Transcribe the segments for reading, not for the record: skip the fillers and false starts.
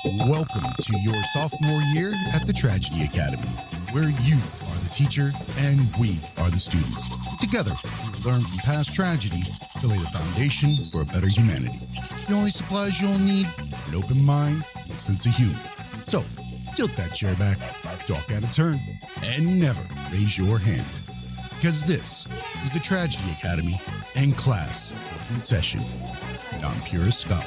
Welcome to your sophomore year at the Tragedy Academy, where you are the teacher and we are the students. Together, we learn from past tragedy to lay the foundation for a better humanity. The only supplies you'll need: an open mind and a sense of humor. So, tilt that chair back, talk out of turn, and never raise your hand. Because this is the Tragedy Academy, and class is in session. And I'm Purist Scholar.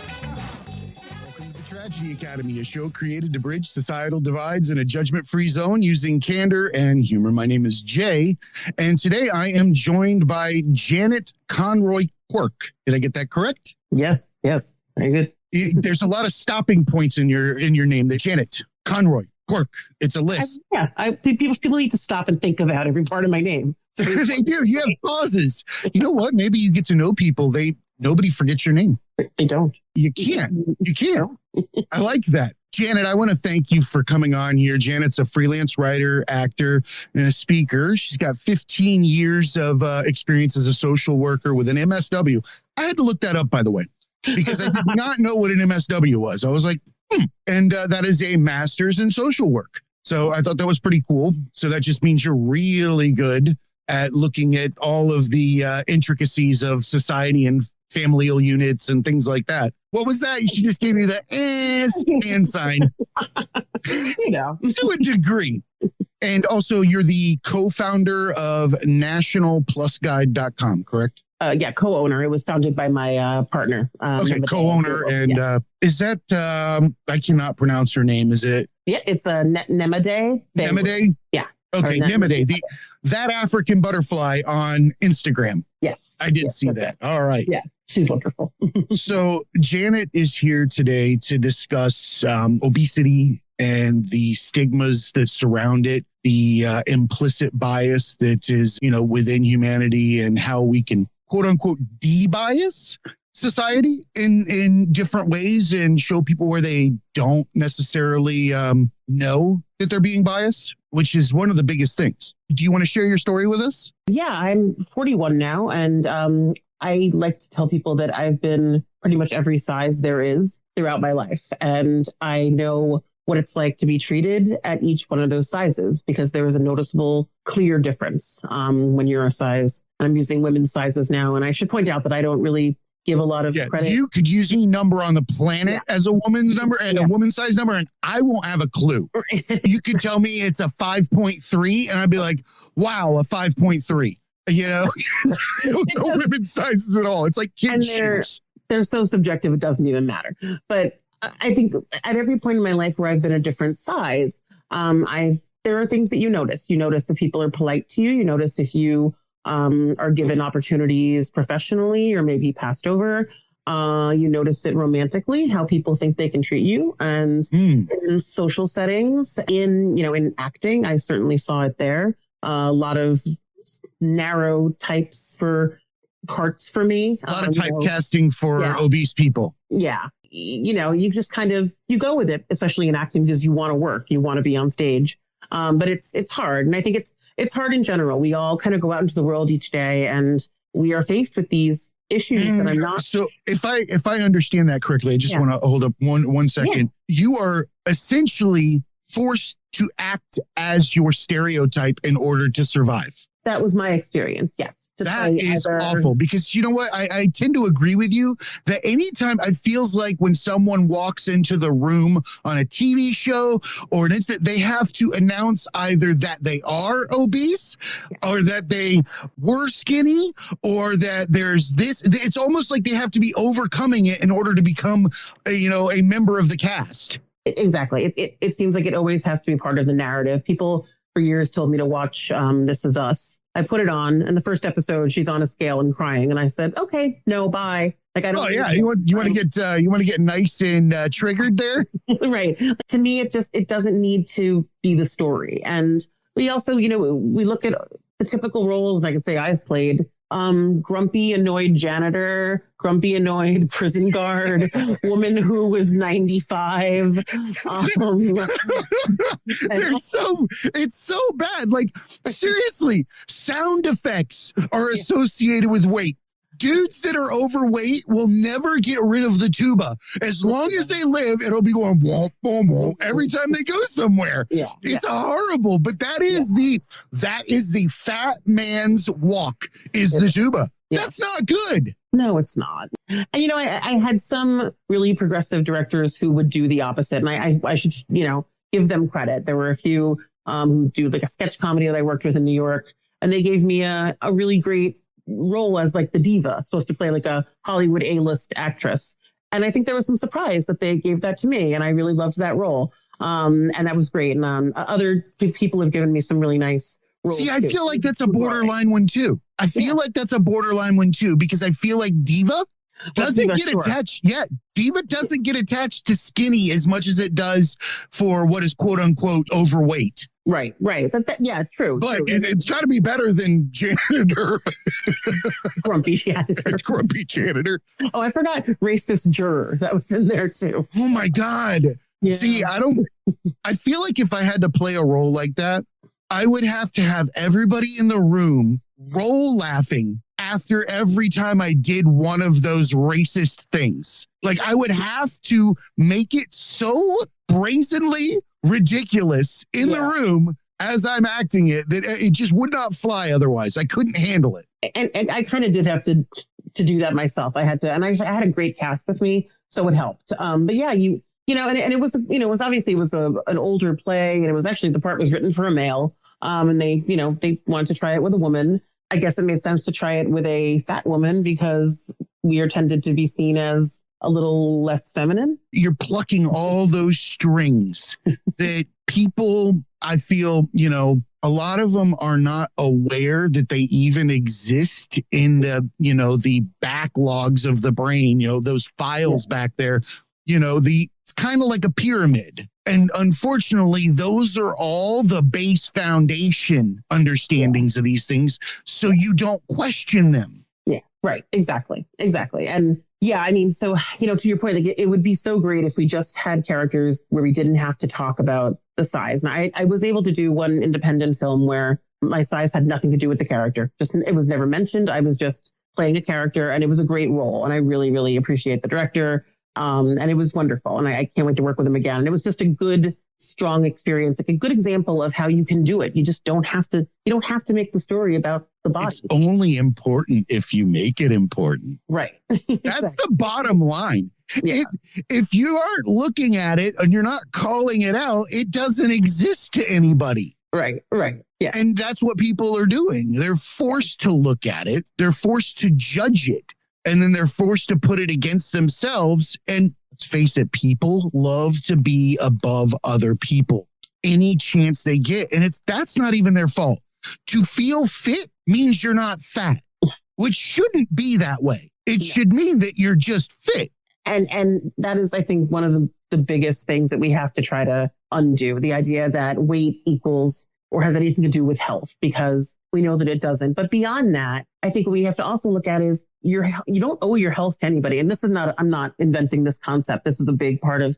Welcome to the Tragedy Academy, a show created to bridge societal divides in a judgment-free zone using candor and humor. My name is Jay, and today I am joined by Janet Conroy Quirk. Did I get that correct? Yes. Very good. There's a lot of stopping points in your name. Janet Conroy Quirk. It's a list. People need to stop and think about every part of my name. They do. You have pauses. You know what? Maybe you get to know people. Nobody forgets your name. They don't. You can't. I like that. Janet, I want to thank you for coming on here. Janet's a freelance writer, actor, and a speaker. She's got 15 years of experience as a social worker with an MSW. I had to look that up, by the way, because I did not know what an MSW was. I was like, And that is a master's in social work. So I thought that was pretty cool. So that just means you're really good at looking at all of the intricacies of society and familial units and things like that. What was that? She just gave me the hand sign. To a degree. And also, you're the co-founder of nationalplusguide.com, correct? Co-owner. It was founded by my partner. Co-owner. And is that, I cannot pronounce her name. Is it? Yeah, it's a Nemade. Nemade? Yeah. Okay, Nemade. That African butterfly on Instagram. Yes. I did see that. All right. Yeah, she's wonderful. So Janet is here today to discuss obesity and the stigmas that surround it, the implicit bias that is, within humanity, and how we can, quote unquote, de-bias society in different ways and show people where they don't necessarily know that they're being biased, which is one of the biggest things. Do you want to share your story with us? Yeah, I'm 41 now, and I like to tell people that I've been pretty much every size there is throughout my life. And I know what it's like to be treated at each one of those sizes, because there is a noticeable, clear difference when you're a size. I'm using women's sizes now, and I should point out that I don't really give a lot of credit. You could use any number on the planet as a woman's number and a woman's size number, and I won't have a clue. You could tell me it's a 5.3, and I'd be like, wow, a 5.3. I don't know women's sizes at all. It's like kids' shoes. They're so subjective, it doesn't even matter. But I think at every point in my life where I've been a different size, there are things that you notice. You notice if people are polite to you. You notice if you are given opportunities professionally or maybe passed over. You notice it romantically, how people think they can treat you. And in social settings, in acting, I certainly saw it there. A lot of narrow types for parts for me. A lot of typecasting for obese people. Yeah. You just you go with it, especially in acting, because you want to work, you want to be on stage. But it's hard. And I think it's hard in general. We all kind of go out into the world each day, and we are faced with these issues that I'm not. So if I understand that correctly, I just want to hold up one second. Yeah. You are essentially forced to act as your stereotype in order to survive. That was my experience, yes. That is awful, because you know what? I tend to agree with you that anytime it feels like when someone walks into the room on a TV show or an instant, they have to announce either that they are obese or that they were skinny or that there's this. It's almost like they have to be overcoming it in order to become, a member of the cast. Exactly. It seems like it always has to be part of the narrative. People for years told me to watch This Is Us. I put it on, and the first episode, she's on a scale and crying, and I said, "Okay, no, bye." Like I don't. Oh yeah, you want to get nice and triggered there, right? To me, it doesn't need to be the story. And we also, we look at the typical roles, and I can say I've played grumpy, annoyed janitor, grumpy, annoyed prison guard, woman who was 95. It's so bad. Like, seriously, sound effects are associated with weight. dudes that are overweight will never get rid of the tuba. As long as they live, it'll be going womp, womp, womp every time they go somewhere. Yeah. It's horrible, but that is the fat man's walk is the tuba. Yeah. That's not good. No, it's not. And, I had some really progressive directors who would do the opposite. And I should, give them credit. There were a few who do like a sketch comedy that I worked with in New York. And they gave me a really great role as like the diva, supposed to play like a Hollywood A-list actress. And I think there was some surprise that they gave that to me. And I really loved that role. And that was great. And other people have given me some really nice roles. See, I feel like that's a borderline one too. I feel like that's a borderline one too, because I feel like diva doesn't get attached. Yeah, diva doesn't get attached to skinny as much as it does for what is quote unquote overweight. Right. Yeah, true. But true. It's got to be better than janitor. Grumpy janitor. Grumpy janitor. Oh, I forgot racist juror. That was in there too. Oh my God. Yeah. See, I feel like if I had to play a role like that, I would have to have everybody in the room roll laughing after every time I did one of those racist things. Like I would have to make it so brazenly ridiculous in the room as I'm acting it that it just would not fly otherwise. I couldn't handle it. And I kind of did have to do that myself. I had to, and I had a great cast with me, so it helped. But yeah, and it was, it was obviously an older play, and it was actually, the part was written for a male. And they wanted to try it with a woman. I guess it made sense to try it with a fat woman because we are tended to be seen as a little less feminine. You're plucking all those strings that people, I feel, a lot of them are not aware that they even exist in the backlogs of the brain, those files back there, it's kind of like a pyramid. And unfortunately, those are all the base foundation understandings of these things. So you don't question them. Yeah, right. Exactly. And yeah, I mean, so, to your point, like it would be so great if we just had characters where we didn't have to talk about the size. And I was able to do one independent film where my size had nothing to do with the character. It was never mentioned. I was just playing a character, and it was a great role. And I really, really appreciate the director. And it was wonderful. And I can't wait to work with him again. And it was just a good, strong experience, like a good example of how you can do it. You just don't have to make the story about the body. It's only important if you make it important. Right. That's the bottom line. Yeah. If you aren't looking at it and you're not calling it out, it doesn't exist to anybody. Right. Yeah. And that's what people are doing. They're forced to look at it. They're forced to judge it. And then they're forced to put it against themselves. And let's face it, people love to be above other people any chance they get. And that's not even their fault. To feel fit means you're not fat, which shouldn't be that way. It should mean that you're just fit. And that is, I think, one of the biggest things that we have to try to undo, the idea that weight equals or has anything to do with health, because we know that it doesn't. But beyond that, I think what we have to also look at is you don't owe your health to anybody. And this is I'm not inventing this concept. This is a big part of,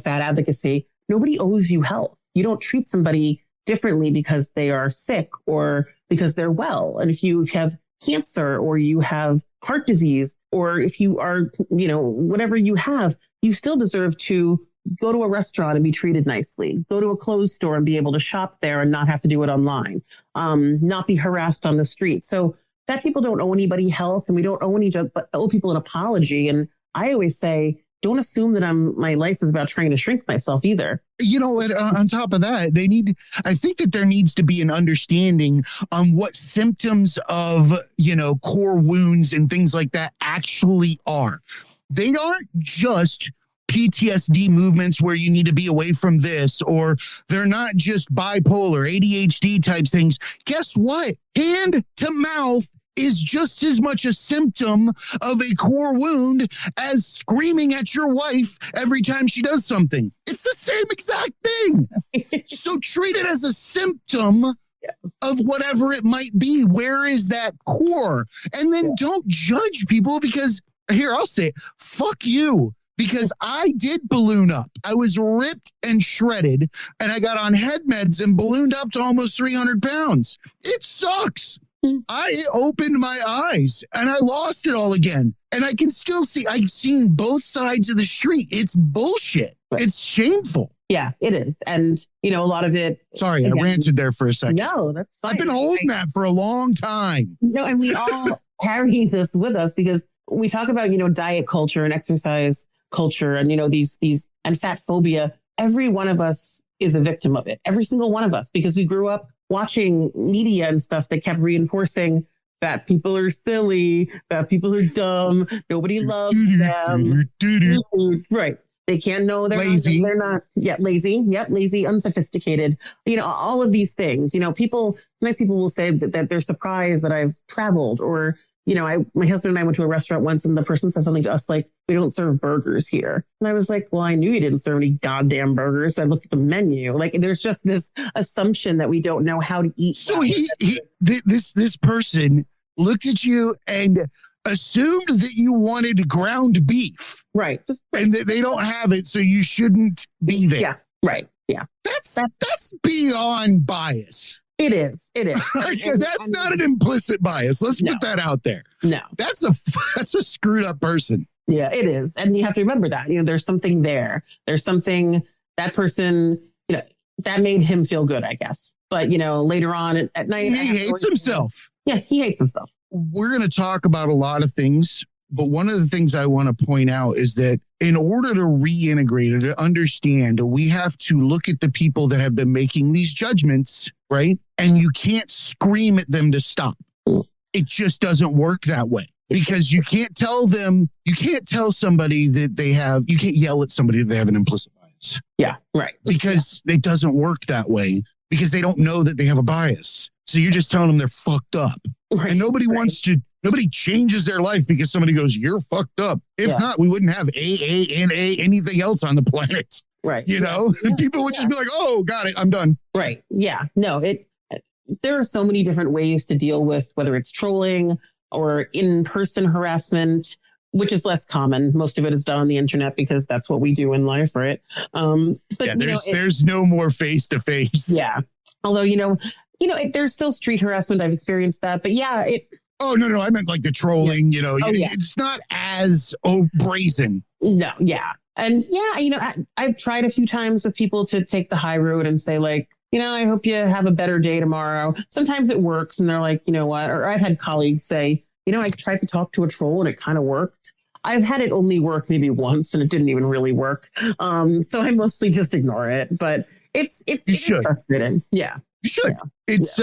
fat advocacy. Nobody owes you health. You don't treat somebody differently because they are sick or because they're well. And if you have cancer or you have heart disease, or if you are, whatever you have, you still deserve to go to a restaurant and be treated nicely, go to a clothes store and be able to shop there and not have to do it online, not be harassed on the street. So fat people don't owe anybody health, and we don't owe people an apology. And I always say, don't assume that my life is about trying to shrink myself either. On top of that, I think that there needs to be an understanding on what symptoms of, core wounds and things like that actually are. They aren't just PTSD movements where you need to be away from this, or they're not just bipolar, ADHD type things. Guess what? Hand to mouth is just as much a symptom of a core wound as screaming at your wife every time she does something. It's the same exact thing. So treat it as a symptom of whatever it might be. Where is that core? And then don't judge people, because here, I'll say it, fuck you. Because I did balloon up. I was ripped and shredded, and I got on head meds and ballooned up to almost 300 pounds. It sucks. I opened my eyes and I lost it all again. And I can still see, I've seen both sides of the street. It's bullshit. It's shameful. Yeah, it is. And, a lot of it. Sorry, again, I ranted there for a second. No, that's fine. I've been holding that for a long time. No, and we all carry this with us because we talk about, diet culture and exercise culture and, these and fat phobia. Every one of us is a victim of it. Every single one of us, because we grew up watching media and stuff that kept reinforcing that people are silly, that people are dumb, nobody loves them. Right. They can't know they're lazy. They're not. Yeah, lazy. Yep, lazy, unsophisticated. All of these things. Sometimes people will say that they're surprised that I've traveled, or my husband and I went to a restaurant once, and the person said something to us like, "We don't serve burgers here." And I was like, "Well, I knew you didn't serve any goddamn burgers." I looked at the menu. Like, there's just this assumption that we don't know how to eat. So this person looked at you and assumed that you wanted ground beef. Right. And that they don't have it, so you shouldn't be there. Yeah. Right. Yeah. That's beyond bias. It is. That's not an implicit bias. Let's put that out there. No. That's a screwed up person. Yeah, it is. And you have to remember that. There's something there. There's something that person, that made him feel good, I guess. But, later on at night. He hates himself. Yeah, he hates himself. We're going to talk about a lot of things, but one of the things I want to point out is that in order to reintegrate or to understand, we have to look at the people that have been making these judgments, right? And you can't scream at them to stop. It just doesn't work that way, because you can't tell somebody that you can't yell at somebody that they have an implicit bias. Yeah, right. Because it doesn't work that way, because they don't know that they have a bias. So you're just telling them they're fucked up. Right, and nobody changes their life because somebody goes, "You're fucked up." If not, we wouldn't have AANA, anything else on the planet. Right. And people would just be like, "Oh, got it. I'm done." Right. Yeah. No, there are so many different ways to deal with, whether it's trolling or in-person harassment, which is less common. Most of it is done on the internet because that's what we do in life, right? But there's no more face-to-face. Yeah. Although, there's still street harassment. I've experienced that. But yeah, Oh, no, I meant like the trolling, It's not as brazen. No, yeah. And yeah, I've tried a few times with people to take the high road and say like, I hope you have a better day tomorrow. Sometimes it works and they're like, you know what? Or I've had colleagues say, I tried to talk to a troll and it kind of worked. I've had it only work maybe once and it didn't even really work. So I mostly just ignore it. But it's frustrating. Yeah. You should. Yeah. It's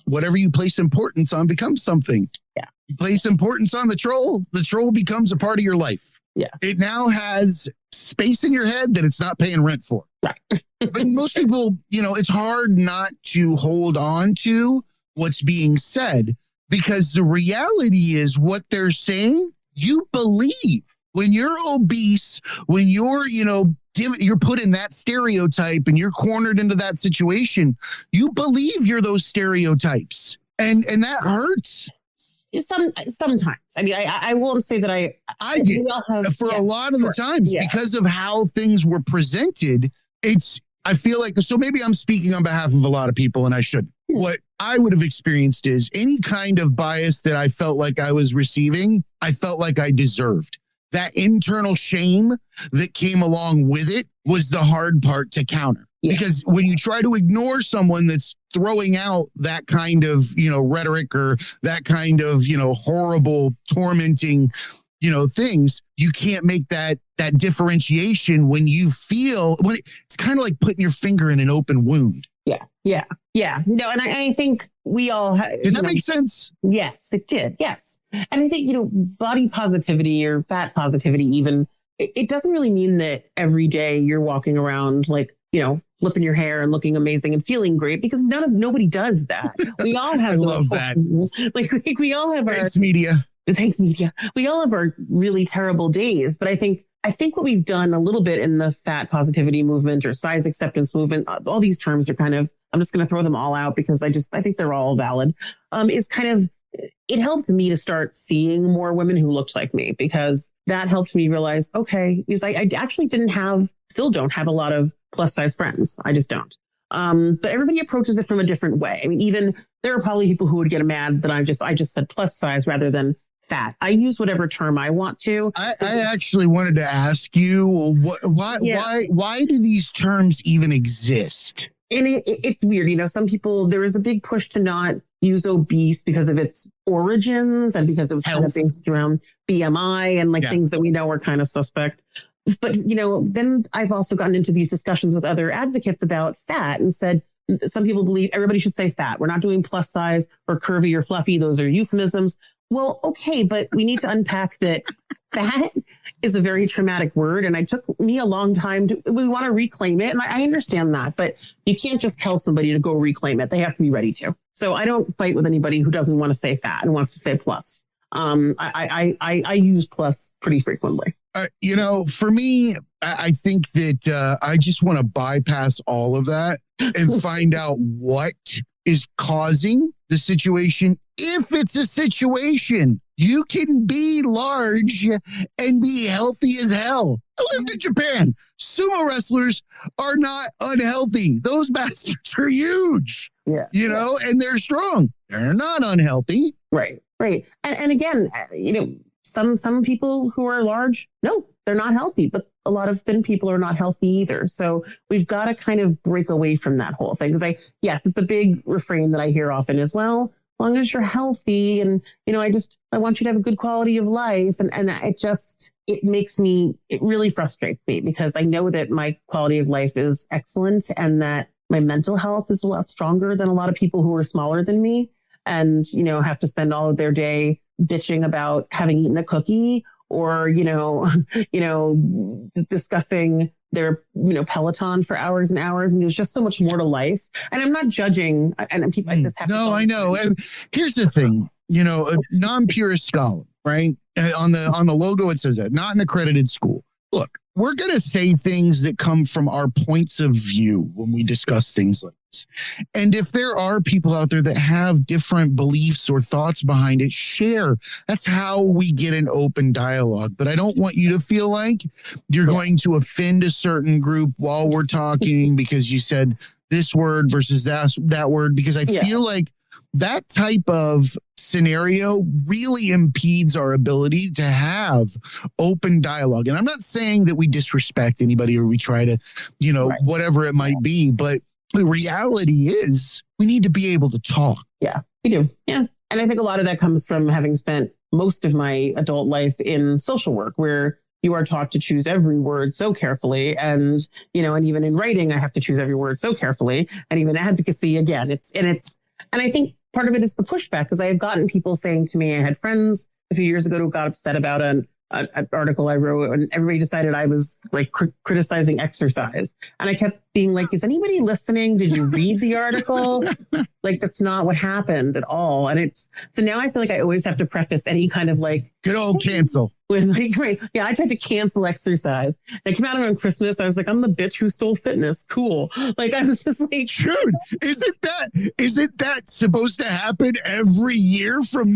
whatever you place importance on becomes something. Yeah. You place importance on the troll becomes a part of your life. Yeah. It now has space in your head that it's not paying rent for. Right. But most people, it's hard not to hold on to what's being said, because the reality is what they're saying, you believe. When you're obese, when you're, you're put in that stereotype and you're cornered into that situation, you believe you're those stereotypes. And that hurts. Sometimes. I mean, I won't say that I did a lot of the times because of how things were presented. I feel like, so maybe I'm speaking on behalf of a lot of people and I shouldn't. What I would have experienced is any kind of bias that I felt like I was receiving, I felt like I deserved. That internal shame that came along with it was the hard part to counter. Yeah. Because when you try to ignore someone that's throwing out that kind of, rhetoric or that kind of, horrible, tormenting, things, you can't make that differentiation when it's kind of like putting your finger in an open wound. Yeah. No, and I think we all did that make sense? Yes, it did. Yes. And I think, body positivity or fat positivity, even, it doesn't really mean that every day you're walking around like, flipping your hair and looking amazing and feeling great, because nobody does that. We all have I love that. Like we all have Thanks, media. We all have our really terrible days. But I think what we've done a little bit in the fat positivity movement or size acceptance movement, all these terms are kind of, I'm just going to throw them all out because I think they're all valid, is kind of, it helped me to start seeing more women who looked like me, because that helped me realize, okay, because I actually still don't have a lot of plus size friends. I just don't. But everybody approaches it from a different way. I mean, even there are probably people who would get mad that I just said plus size rather than fat. I use whatever term I want to. I actually wanted to ask you why do these terms even exist? And it's weird. You know, some people, there is a big push to not use obese because of its origins and because it was kind of based around BMI and things that we know are kind of suspect. But, you know, then I've also gotten into these discussions with other advocates about fat and said, some people believe everybody should say fat. We're not doing plus size or curvy or fluffy. Those are euphemisms. Well, okay, but we need to unpack that fat is a very traumatic word. And it took me a long time we want to reclaim it. And I understand that, but you can't just tell somebody to go reclaim it. They have to be ready to. So I don't fight with anybody who doesn't want to say fat and wants to say plus. I use plus pretty frequently. You know, for me, I think that I just want to bypass all of that and find out what is causing the situation. If it's a situation, you can be large and be healthy as hell. I lived in Japan. Sumo wrestlers are not unhealthy. Those bastards are huge. Yeah. You know, and they're strong. They're not unhealthy. Right. And again, you know, some people who are large, no, they're not healthy, but a lot of thin people are not healthy either. So we've got to kind of break away from that whole thing. Because yes, it's a big refrain that I hear often as well. As long as you're healthy and, you know, I want you to have a good quality of life. And it really frustrates me because I know that my quality of life is excellent and that my mental health is a lot stronger than a lot of people who are smaller than me and, you know, have to spend all of their day bitching about having eaten a cookie or, discussing their, Peloton for hours and hours. And there's just so much more to life. And I'm not judging. And people like this have No, I know. And here's the thing, a non-purist scholar, right? On the logo, it says that, not an accredited school. Look, we're going to say things that come from our points of view when we discuss things like this. And if there are people out there that have different beliefs or thoughts behind it, share. That's how we get an open dialogue. But I don't want you to feel like you're going to offend a certain group while we're talking because you said this word versus that word, because I feel like that type of scenario really impedes our ability to have open dialogue. And I'm not saying that we disrespect anybody or we try to, whatever it might be, but the reality is we need to be able to talk. Yeah, we do. Yeah. And I think a lot of that comes from having spent most of my adult life in social work where you are taught to choose every word so carefully. And, and even in writing, I have to choose every word so carefully. And even advocacy, again, and I think part of it is the pushback, because I have gotten people saying to me, I had friends a few years ago who got upset about an article I wrote, and everybody decided I was like criticizing exercise. And I kept being like, is anybody listening? Did you read the article? Like, that's not what happened at all. And so now I feel like I always have to preface any kind of good old cancel. With right. Yeah, I tried to cancel exercise. And I came out around Christmas. I was like, I'm the bitch who stole fitness. Cool. I was just like, dude, isn't that supposed to happen every year from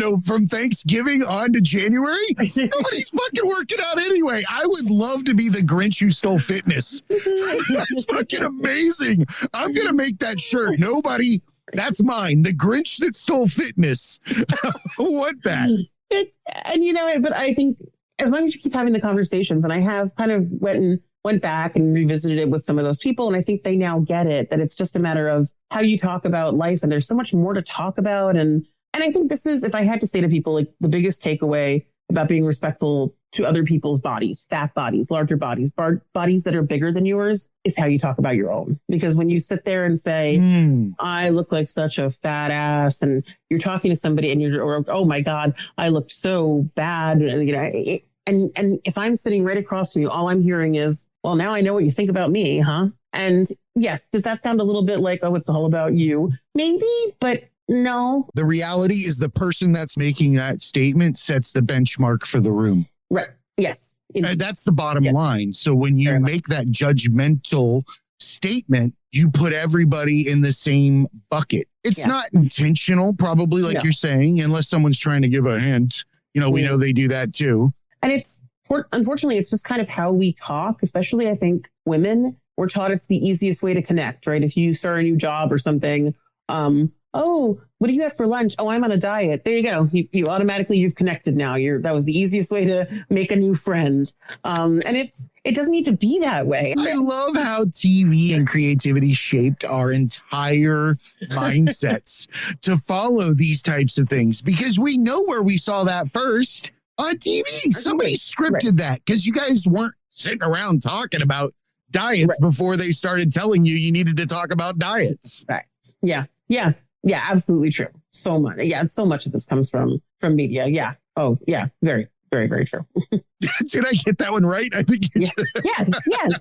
Thanksgiving on to January? Nobody's fucking working out anyway. I would love to be the Grinch who stole fitness. That's fucking amazing. I'm gonna make that shirt. Nobody. That's mine. The Grinch that stole fitness. I want that. But I think as long as you keep having the conversations, and I have kind of went back and revisited it with some of those people, and I think they now get it, that it's just a matter of how you talk about life, and there's so much more to talk about. And I think this is, if I had to say to people, the biggest takeaway about being respectful to other people's bodies, fat bodies, larger bodies, bodies that are bigger than yours, is how you talk about your own. Because when you sit there and say, I look like such a fat ass, and you're talking to somebody and or, oh my God, I looked so bad. And if I'm sitting right across from you, all I'm hearing is, well, now I know what you think about me, huh? And yes, does that sound a little bit like, oh, it's all about you? Maybe, but no. The reality is the person that's making that statement sets the benchmark for the room. Right. Yes. That's the bottom line. So when you make that judgmental statement, you put everybody in the same bucket. It's not intentional, probably, like you're saying, unless someone's trying to give a hint. We know they do that too. And unfortunately, it's just kind of how we talk, especially I think women. we're taught it's the easiest way to connect, right? If you start a new job or something, oh, what do you have for lunch? Oh, I'm on a diet. There you go. You automatically, you've connected now. That was the easiest way to make a new friend. And it doesn't need to be that way. I love how TV and creativity shaped our entire mindsets to follow these types of things, because we know where we saw that first on TV. Somebody scripted that, because you guys weren't sitting around talking about diets before they started telling you needed to talk about diets. Right. Yes. Yeah. Yeah, absolutely true. So much. Yeah, so much of this comes from media. Yeah. Oh, yeah. Very, very, very true. Did I get that one right? I think you did. Yes.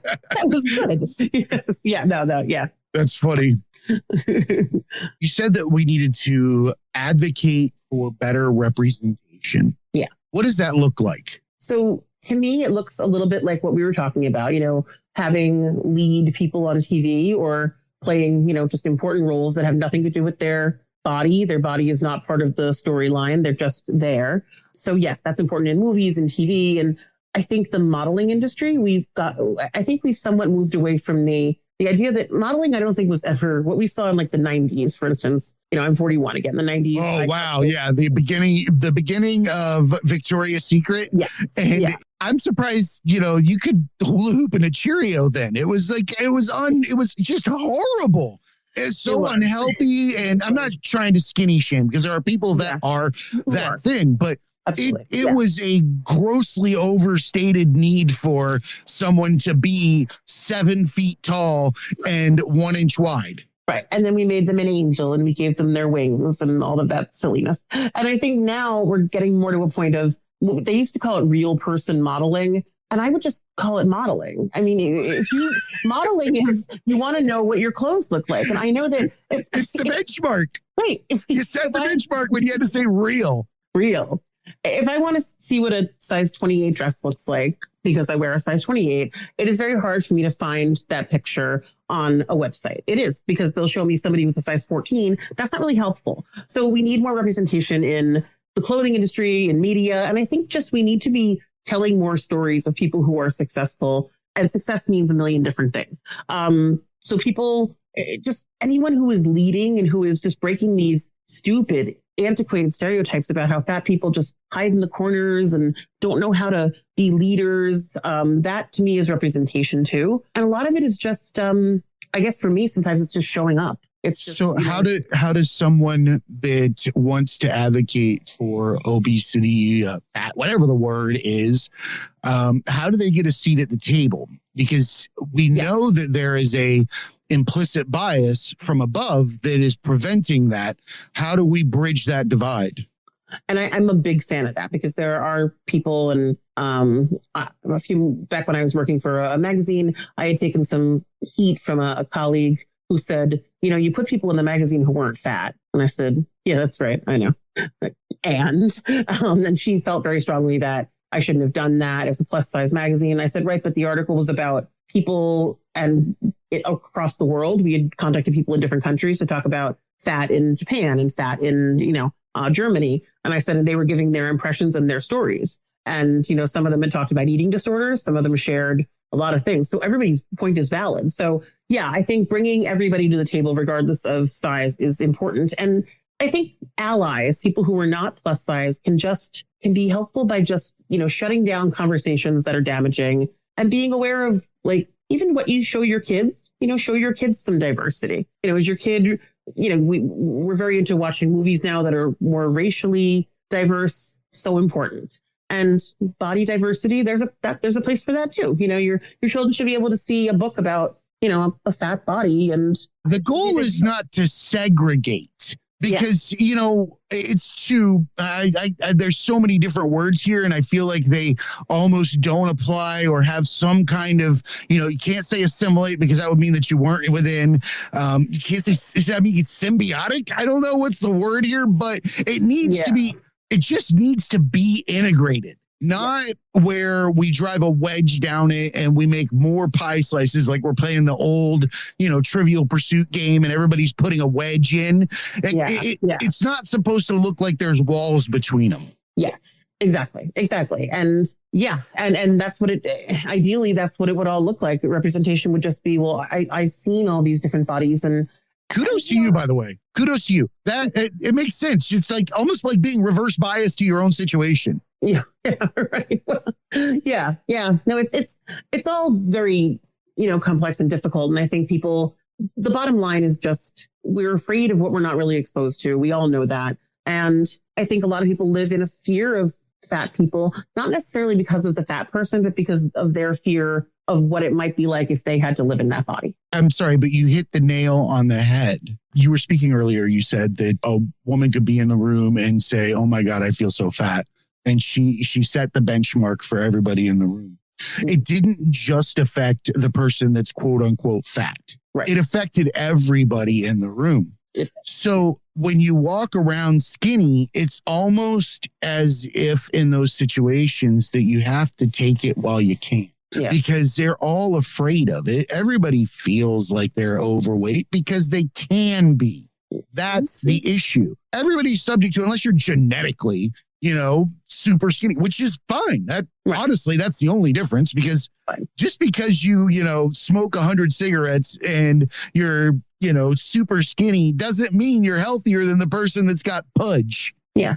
That was good. Yes. Yeah. No. Yeah. That's funny. You said that we needed to advocate for better representation. Yeah. What does that look like? So to me, it looks a little bit like what we were talking about, having lead people on TV or playing, just important roles that have nothing to do with their body. Their body is not part of the storyline. They're just there. So yes, that's important in movies and TV. And I think the modeling industry, we've somewhat moved away from the idea that modeling, I don't think was ever what we saw in like the 90s, for instance. I'm 41 again, the 90s. Oh, wow. Yeah. The beginning of Victoria's Secret. Yes. And I'm surprised, you could hula hoop in a Cheerio then. It was just horrible. It's so unhealthy. And I'm not trying to skinny shame, because there are people that are that thin, but it was a grossly overstated need for someone to be 7 feet tall and 1 inch wide. Right. And then we made them an angel and we gave them their wings and all of that silliness. And I think now we're getting more to a point of, they used to call it real person modeling. And I would just call it modeling. I mean, modeling is, you want to know what your clothes look like. And I know that it's the benchmark. Right. You set the benchmark when you had to say real. Real. If I want to see what a size 28 dress looks like, because I wear a size 28, it is very hard for me to find that picture on a website. It is, because they'll show me somebody who's a size 14. That's not really helpful. So we need more representation in the clothing industry and media. And I think just we need to be telling more stories of people who are successful. And success means a million different things. So people, just anyone who is leading and who is just breaking these stupid, antiquated stereotypes about how fat people just hide in the corners and don't know how to be leaders. That to me is representation too. And a lot of it is just, I guess for me, sometimes it's just showing up. It's just, so how does someone that wants to advocate for obesity, fat, whatever the word is, how do they get a seat at the table? Because we know that there is a implicit bias from above that is preventing that. How do we bridge that divide? And I'm a big fan of that, because there are people, and back when I was working for a magazine, I had taken some heat from a colleague who said, you put people in the magazine who weren't fat. And I said, yeah, that's right. I know. And she felt very strongly that I shouldn't have done that as a plus size magazine. I said, right, but the article was about people and across the world. We had contacted people in different countries to talk about fat in Japan and fat in, Germany. And I said, and they were giving their impressions and their stories. And, some of them had talked about eating disorders. Some of them shared a lot of things. So everybody's point is valid. So yeah, I think bringing everybody to the table, regardless of size, is important. And I think allies, people who are not plus size, can be helpful by just, shutting down conversations that are damaging and being aware of, like, even what you show your kids, show your kids some diversity. Is your kid, we're very into watching movies now that are more racially diverse, so important. And body diversity, there's a place for that too. Your children should be able to see a book about, a fat body. And the goal is not to segregate, because, it's too, there's so many different words here, and I feel like they almost don't apply or have some kind of, you can't say assimilate, because that would mean that you weren't within, you can't say, it's symbiotic. I don't know what's the word here, but it needs to be, it just needs to be integrated, not where we drive a wedge down it and we make more pie slices like we're playing the old, Trivial Pursuit game and everybody's putting a wedge in. It's not supposed to look like there's walls between them. Yes. Exactly. And yeah, and that's what ideally, that's what it would all look like. Representation would just be, well, I've seen all these different bodies, and kudos to you, by the way. Kudos to you. That it makes sense. It's like almost like being reverse biased to your own situation. Yeah, right. Well, yeah. No, it's all very, complex and difficult. And I think the bottom line is just, we're afraid of what we're not really exposed to. We all know that. And I think a lot of people live in a fear of fat people, not necessarily because of the fat person, but because of their fear of what it might be like if they had to live in that body. I'm sorry, but you hit the nail on the head. You were speaking earlier. You said that a woman could be in the room and say, oh my God, I feel so fat. And she set the benchmark for everybody in the room. It didn't just affect the person that's quote unquote fat. Right. It affected everybody in the room. So when you walk around skinny, it's almost as if in those situations that you have to take it while you can. Yeah. Because they're all afraid of it. Everybody feels like they're overweight because they can be. That's the issue. Everybody's subject to, unless you're genetically, super skinny, which is fine. Honestly, that's the only difference, because just because you smoke 100 cigarettes and you're, super skinny doesn't mean you're healthier than the person that's got pudge. Yeah,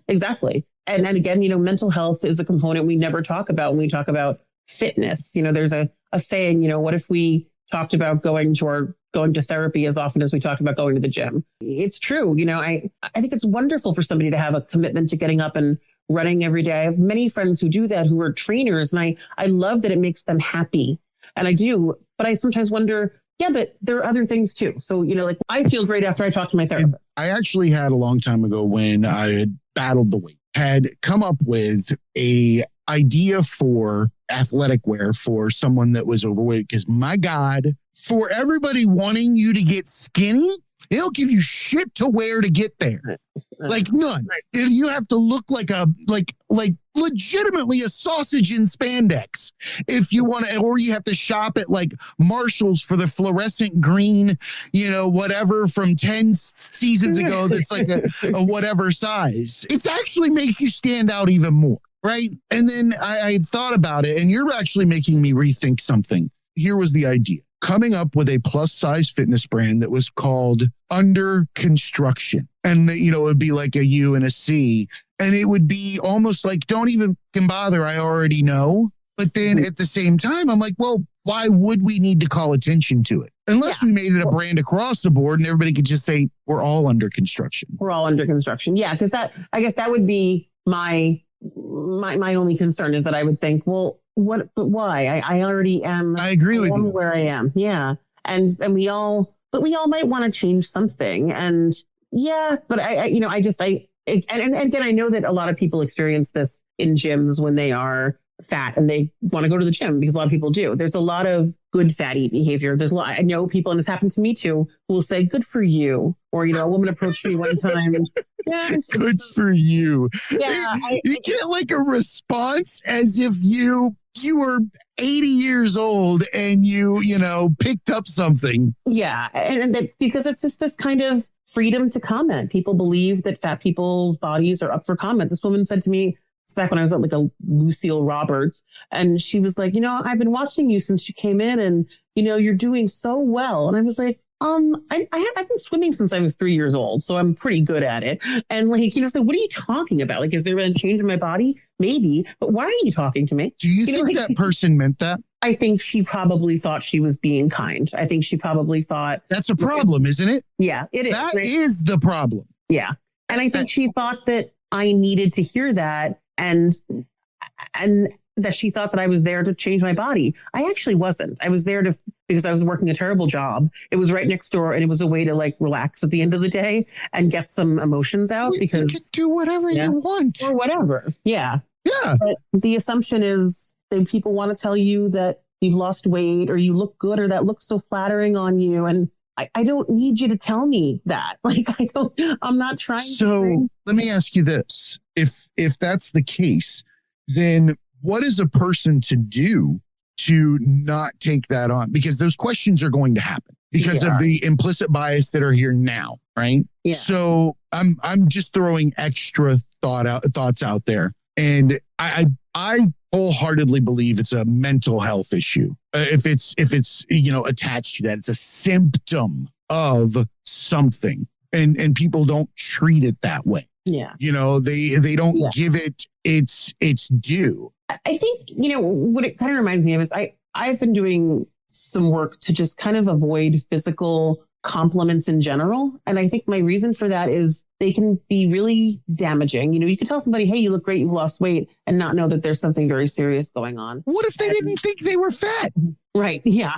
exactly. And again, mental health is a component we never talk about when we talk about fitness. There's a saying, what if we talked about going to therapy as often as we talked about going to the gym? It's true. I think it's wonderful for somebody to have a commitment to getting up and running every day. I have many friends who do that, who are trainers, and I love that it makes them happy. And I do, but I sometimes wonder, yeah, but there are other things too. So, like, I feel great after I talk to my therapist. I actually had a long time ago, when I had battled the weight, had come up with a idea for athletic wear for someone that was overweight. Because my God, for everybody wanting you to get skinny, they don't give you shit to wear to get there. Like none. You have to look like legitimately a sausage in spandex if you want to, or you have to shop at like Marshall's for the fluorescent green, whatever from 10 seasons ago. That's like a whatever size. It's actually make you stand out even more. Right. And then I had thought about it, and you're actually making me rethink something. Here was the idea. Coming up with a plus size fitness brand that was called Under Construction. And, it would be like a U and a C. And it would be almost like, don't even bother. I already know. But then at the same time, I'm like, well, why would we need to call attention to it? Unless we made it a brand across the board and everybody could just say, we're all under construction. We're all under construction. Yeah. Because I guess that would be my only concern, is that I would think, well, but why? I already am. I agree with you. Where I am. Yeah. And we all might want to change something. And yeah, but and again, I know that a lot of people experience this in gyms when they are fat and they want to go to the gym, because a lot of people do. There's a lot of good fatty behavior. I know people, and this happened to me too, who will say, good for you. Or, a woman approached me one time. Yeah, good for you. Yeah. You get like a response as if you were 80 years old and you picked up something. Yeah. And that's because it's just this kind of freedom to comment. People believe that fat people's bodies are up for comment. This woman said to me, it's back when I was at like a Lucille Roberts, and she was like, I've been watching you since you came in, and, you're doing so well. And I was like, I've been swimming since I was 3 years old, so I'm pretty good at it. And like, so what are you talking about? Like, is there a change in my body? Maybe, but why are you talking to me? Do you think that person meant that? I think she probably thought she was being kind. I think she probably thought that's a problem, isn't it? Yeah, it is. That is the problem. Yeah. And I think she thought that I needed to hear that, and that she thought that I was there to change my body. I actually wasn't. I was there because I was working a terrible job. It was right next door, and it was a way to like relax at the end of the day and get some emotions out. Because you can do whatever you want. Or whatever. Yeah. Yeah. But the assumption is that people want to tell you that you've lost weight, or you look good, or that looks so flattering on you. And I don't need you to tell me that. Like, I'm not trying. So let me ask you this. If that's the case, then what is a person to do to not take that on, because those questions are going to happen because of the implicit bias that are here now, right? Yeah. So I'm just throwing extra thoughts out there, and I wholeheartedly believe it's a mental health issue. If it's attached to that, it's a symptom of something, and people don't treat it that way. Yeah. They don't give it its due. I think, what it kind of reminds me of is I've been doing some work to just kind of avoid physical compliments in general. And I think my reason for that is they can be really damaging. You can tell somebody, hey, you look great, you've lost weight, and not know that there's something very serious going on. What if they didn't think they were fat? Right. Yeah.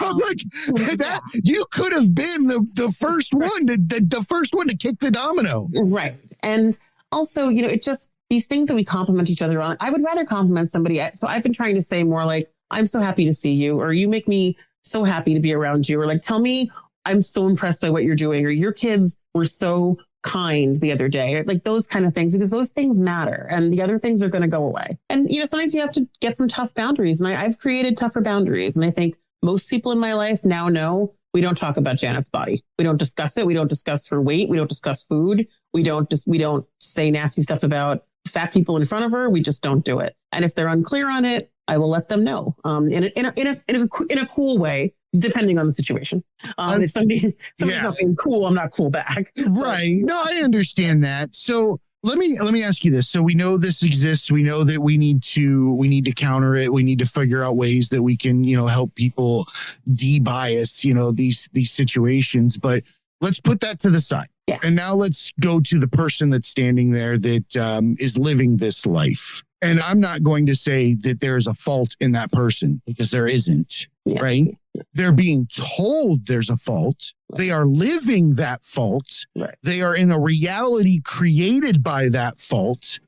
That you could have been the first one, the first one to kick the domino. Right. And also, it just, these things that we compliment each other on, I would rather compliment somebody. So I've been trying to say more like, I'm so happy to see you, or you make me so happy to be around you, or like, tell me I'm so impressed by what you're doing, or your kids were so kind the other day, or like those kind of things, because those things matter and the other things are going to go away. And, sometimes you have to get some tough boundaries, and I've created tougher boundaries. And I think most people in my life now know we don't talk about Janet's body. We don't discuss it. We don't discuss her weight. We don't discuss food. We don't say nasty stuff about fat people in front of her. We just don't do it. And if they're unclear on it, I will let them know in a cool way, depending on the situation. If somebody's not being cool, I'm not cool back. Right. No, I understand that. So let me ask you this. So we know this exists. We know that we need to counter it. We need to figure out ways that we can, help people de-bias, these situations. But let's put that to the side. Yeah. And now let's go to the person that's standing there that is living this life. And I'm not going to say that there's a fault in that person, because there isn't, right? They're being told there's a fault. They are living that fault. Right. They are in a reality created by that fault.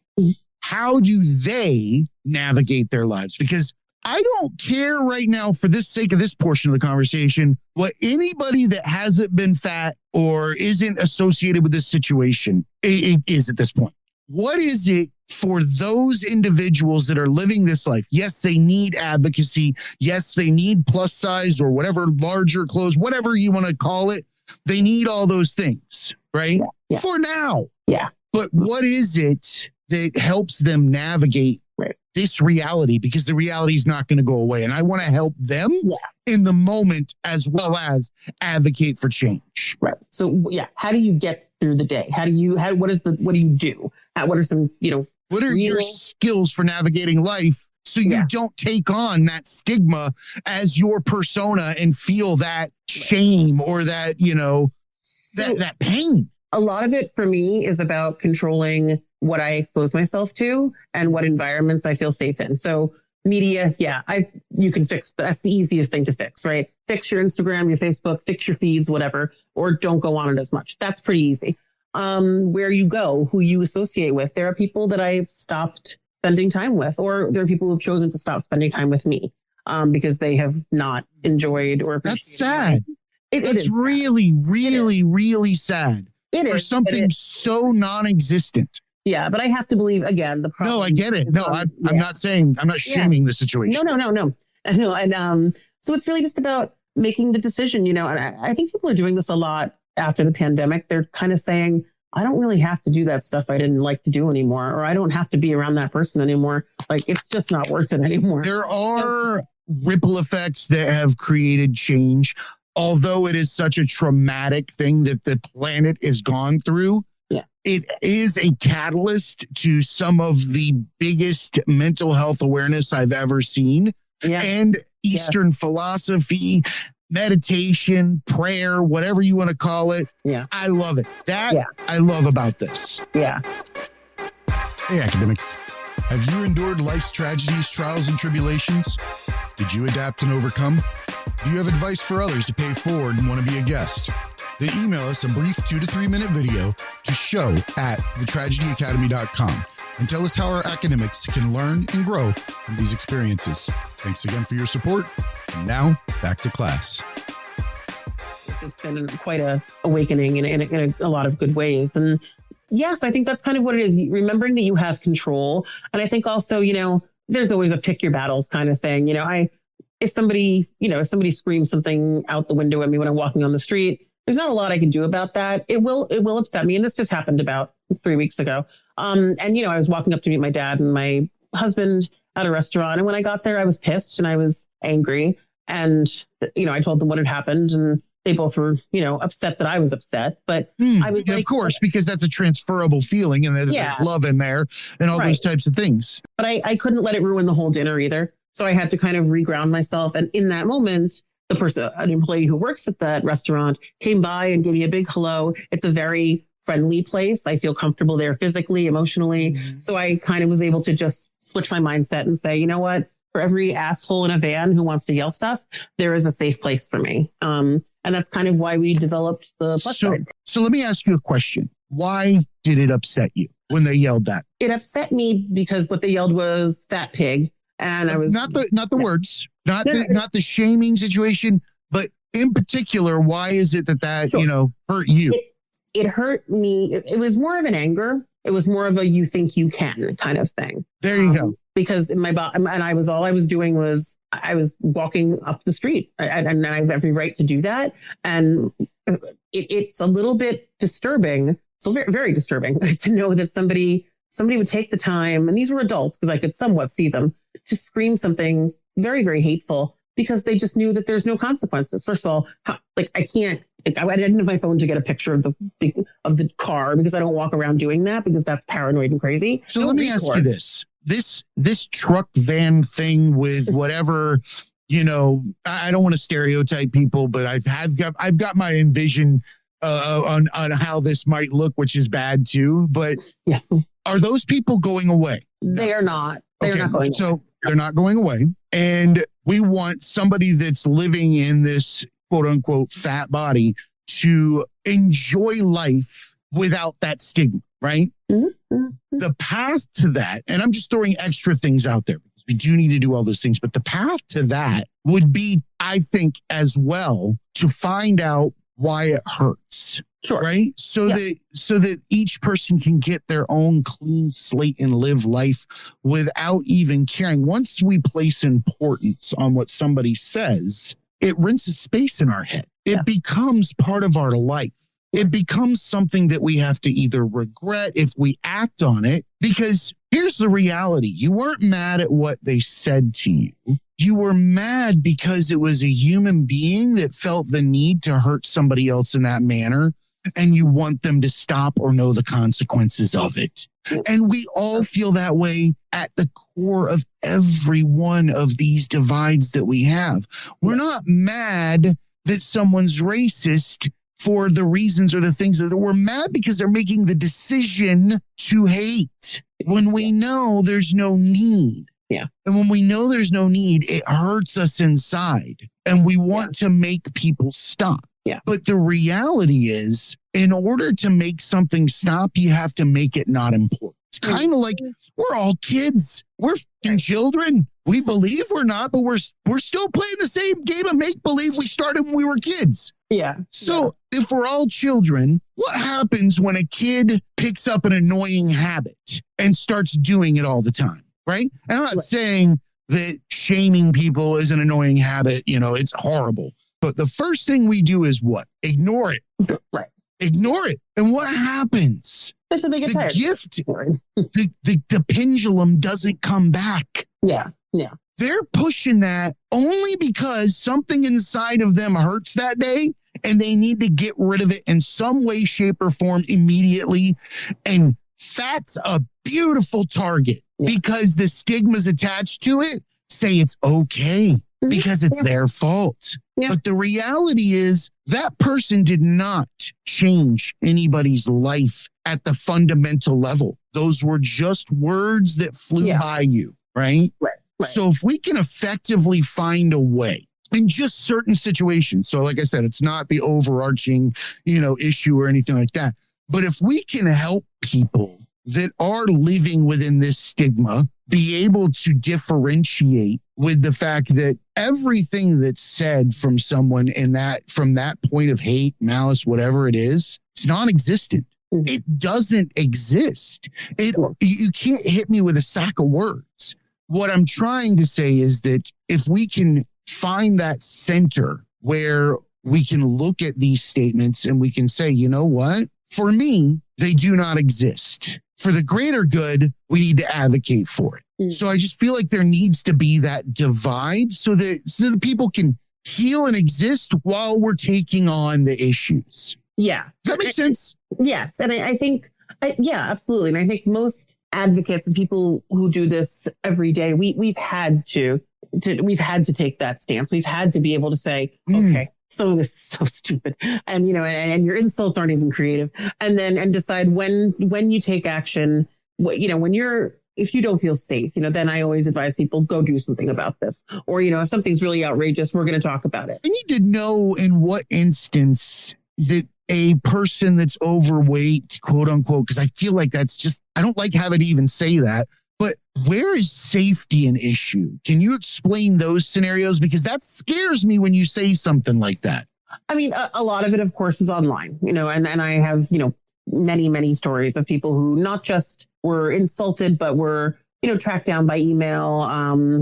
How do they navigate their lives? Because I don't care right now, for the sake of this portion of the conversation, what anybody that hasn't been fat or isn't associated with this situation is at this point. What is it for those individuals that are living this life? Yes, they need advocacy. Yes, they need plus size or whatever, larger clothes, whatever you want to call it. They need all those things, right? Yeah. For now. Yeah. But what is it that helps them navigate this reality? Because the reality is not going to go away. And I want to help them in the moment, as well as advocate for change. Right. So, how do you get through the day? What do you do? What are some, what are your skills for navigating life so you don't take on that stigma as your persona and feel that shame or that, that pain? A lot of it for me is about controlling what I expose myself to and what environments I feel safe in. So media, you can fix. That's the easiest thing to fix, right? Fix your Instagram, your Facebook, fix your feeds, whatever, or don't go on it as much. That's pretty easy. Where you go, who you associate with. There are people that I've stopped spending time with, or there are people who've chosen to stop spending time with me because they have not enjoyed or appreciated. That's sad. It's really, sad. really sad. It for is something so non-existent. Yeah, but I have to believe, again, the problem. No, I get it. No, I'm not shaming the situation. No. And so it's really just about making the decision, and I think people are doing this a lot after the pandemic. They're kind of saying, I don't really have to do that stuff I didn't like to do anymore, or I don't have to be around that person anymore. Like, it's just not worth it anymore. There are ripple effects that have created change, although it is such a traumatic thing that the planet has gone through. It is a catalyst to some of the biggest mental health awareness I've ever seen. And Eastern philosophy, meditation, prayer, whatever you want to call it. I love it. I love about this. Hey, academics. Have you endured life's tragedies, trials, and tribulations? Did you adapt and overcome? Do you have advice for others to pay it forward and want to be a guest? Then email us a brief 2 to 3 minute video to show@thetragedyacademy.com and tell us how our academics can learn and grow from these experiences. Thanks again for your support. And now back to class. It's been quite a awakening in a lot of good ways. And yes, I think that's kind of what it is. Remembering that you have control. And I think also, there's always a pick your battles kind of thing. if somebody, if somebody screams something out the window at me when I'm walking on the street, there's not a lot I can do about that. It will upset me. And this just happened about 3 weeks ago. And, I was walking up to meet my dad and my husband at a restaurant. And when I got there, I was pissed and I was angry. And, I told them what had happened and they both were, upset that I was upset. But I was of course, because that's a transferable feeling and there's love in there and all those types of things. But I couldn't let it ruin the whole dinner either. So I had to kind of reground myself. And in that moment, the person, an employee who works at that restaurant, came by and gave me a big hello. It's a very friendly place. I feel comfortable there physically, emotionally. Mm-hmm. So I kind of was able to just switch my mindset and say, you know what? For every asshole in a van who wants to yell stuff, there is a safe place for me. And that's kind of why we developed the plus side. So let me ask you a question. Why did it upset you when they yelled that? It upset me because what they yelled was fat pig. And I was not the words, not the shaming situation, but in particular, why is it that hurt you? It hurt me. It was more of an anger. It was more of a you think you can kind of thing. There you go. Because in my and all I was doing was I was walking up the street, and I have every right to do that. And it's a little bit disturbing. So very, very disturbing to know that somebody would take the time, and these were adults because I could somewhat see them, to scream something very, very hateful because they just knew that there's no consequences. First of all, I can't. I didn't have my phone to get a picture of the car because I don't walk around doing that because that's paranoid and crazy. So let me ask you this. This truck van thing with whatever, I don't want to stereotype people, but I've got my envision on how this might look, which is bad too. But are those people going away? They are not. They're not going away. So they're not going away. And we want somebody that's living in this quote unquote fat body to enjoy life without that stigma, right? Mm-hmm. The path to that, and I'm just throwing extra things out there because we do need to do all those things, but the path to that would be, I think, as well, to find out why it hurts. Sure. Right. So that each person can get their own clean slate and live life without even caring. Once we place importance on what somebody says, it rinses space in our head. It becomes part of our life. It becomes something that we have to either regret if we act on it, because here's the reality. You weren't mad at what they said to you. You were mad because it was a human being that felt the need to hurt somebody else in that manner, and you want them to stop or know the consequences of it. And we all feel that way at the core of every one of these divides that we have. We're not mad that someone's racist for the reasons or the things that we're mad because they're making the decision to hate when we know there's no need. Yeah. And when we know there's no need, it hurts us inside and we want to make people stop. Yeah. But the reality is, in order to make something stop, you have to make it not important. It's kind of like we're all kids. We're children. We believe we're not, but we're still playing the same game of make-believe we started when we were kids. Yeah. So if we're all children, what happens when a kid picks up an annoying habit and starts doing it all the time, right? And I'm not saying that shaming people is an annoying habit. It's horrible. But the first thing we do is what? Ignore it. Right. Ignore it. And what happens? So they get tired. Gift, the pendulum doesn't come back. Yeah. Yeah. They're pushing that only because something inside of them hurts that day and they need to get rid of it in some way, shape, or form immediately. And that's a beautiful target because the stigmas attached to it say it's okay because it's their fault. Yeah. But the reality is that person did not change anybody's life at the fundamental level. Those were just words that flew by you, right? Right. So if we can effectively find a way in just certain situations, so like I said, it's not the overarching, issue or anything like that. But if we can help people that are living within this stigma be able to differentiate with the fact that everything that's said from someone from that point of hate, malice, whatever it is, it's non-existent. Mm-hmm. It doesn't exist. You can't hit me with a sack of words. What I'm trying to say is that if we can find that center where we can look at these statements and we can say, you know what? For me, they do not exist. For the greater good, we need to advocate for it. So I just feel like there needs to be that divide so that people can heal and exist while we're taking on the issues. Yeah. Does that make sense? Yes. And I think, yeah, absolutely. And I think most advocates and people who do this every day, we've had to take that stance. We've had to be able to say, okay, so this is so stupid. And, and your insults aren't even creative. And decide when you take action, if you don't feel safe, then I always advise people, go do something about this. Or, if something's really outrageous, we're going to talk about it. I need to know in what instance that a person that's overweight, quote unquote, because I feel like that's just, I don't like having to even say that, but where is safety an issue? Can you explain those scenarios? Because that scares me when you say something like that. I mean, a lot of it, of course, is online, and I have, many, many stories of people who not just were insulted, but were, tracked down by email.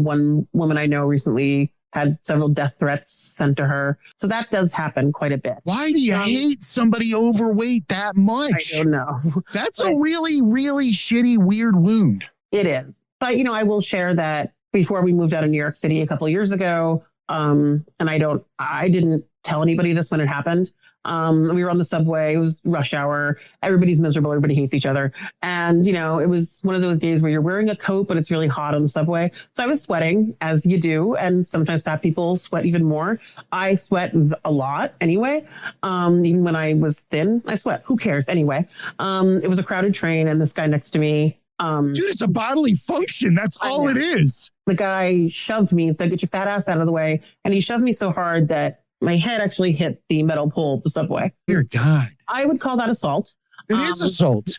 One woman I know recently had several death threats sent to her. So that does happen quite a bit. Why do you hate somebody overweight that much? I don't know. That's a really, really shitty, weird wound. It is. But, I will share that before we moved out of New York City a couple of years ago, and I didn't tell anybody this when it happened. We were on the subway. It was rush hour. Everybody's miserable. Everybody hates each other. And, it was one of those days where you're wearing a coat, but it's really hot on the subway. So I was sweating, as you do. And sometimes fat people sweat even more. I sweat a lot anyway. Even when I was thin, I sweat. Who cares anyway? It was a crowded train and this guy next to me. Dude, it's a bodily function. That's all it is. The guy shoved me and said, get your fat ass out of the way. And he shoved me so hard that my head actually hit the metal pole of the subway. Dear God. I would call that assault. It is assault.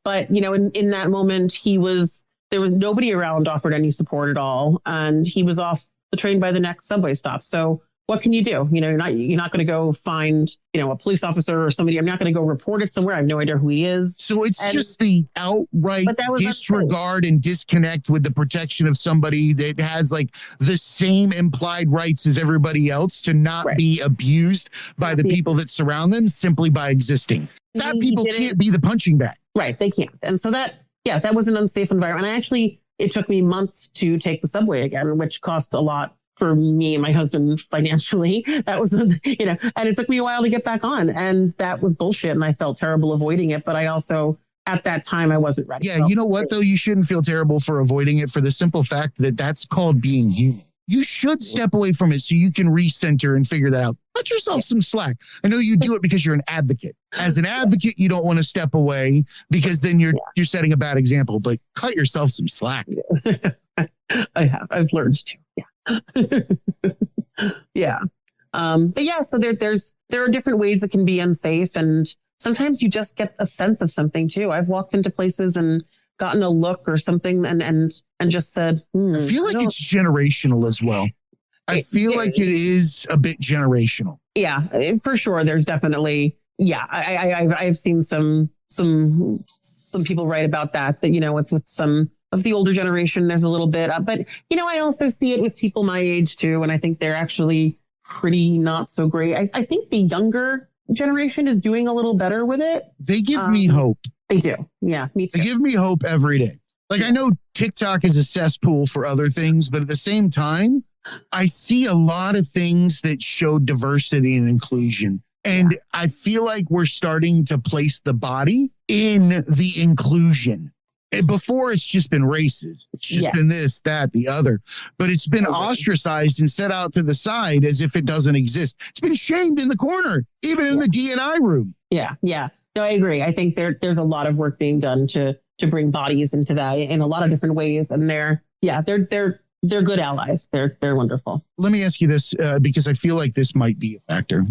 But, in that moment, there was nobody around offered any support at all. And he was off the train by the next subway stop. So what can you do? You're not going to go find, a police officer or somebody. I'm not going to go report it somewhere. I have no idea who he is. So it's just the outright disregard and disconnect with the protection of somebody that has like the same implied rights as everybody else to not be abused by the people that surround them simply by existing. Fat people can't be the punching bag. Right. They can't. And so that was an unsafe environment. And it took me months to take the subway again, which cost a lot for me and my husband financially. That was, and it took me a while to get back on, and that was bullshit. And I felt terrible avoiding it, but I also, at that time, I wasn't ready. Yeah. You know what though? You shouldn't feel terrible for avoiding it for the simple fact that that's called being human. You should step away from it so you can recenter and figure that out. Cut yourself some slack. I know you do it because you're an advocate. As an advocate, you don't want to step away because then you're setting a bad example, but cut yourself some slack. I've learned to. Yeah. But yeah, so there are different ways that can be unsafe, and sometimes you just get a sense of something too. I've walked into places and gotten a look or something and just said, I feel like it's generational as well. I feel like it is a bit generational. Yeah, for sure. There's definitely, I've seen some people write about that, with some of the older generation, there's a little bit, but I also see it with people my age too. And I think they're actually pretty not so great. I think the younger generation is doing a little better with it. They give me hope. They do. Yeah, me too. They give me hope every day. Like, I know TikTok is a cesspool for other things, but at the same time, I see a lot of things that show diversity and inclusion. And I feel like we're starting to place the body in the inclusion. Before, it's just been races. It's just been this, that, the other. But it's been ostracized and set out to the side as if it doesn't exist. It's been shamed in the corner, even in the D&I room. Yeah. No, I agree. I think there's a lot of work being done to bring bodies into that in a lot of different ways. And they're good allies. They're wonderful. Let me ask you this, because I feel like this might be a factor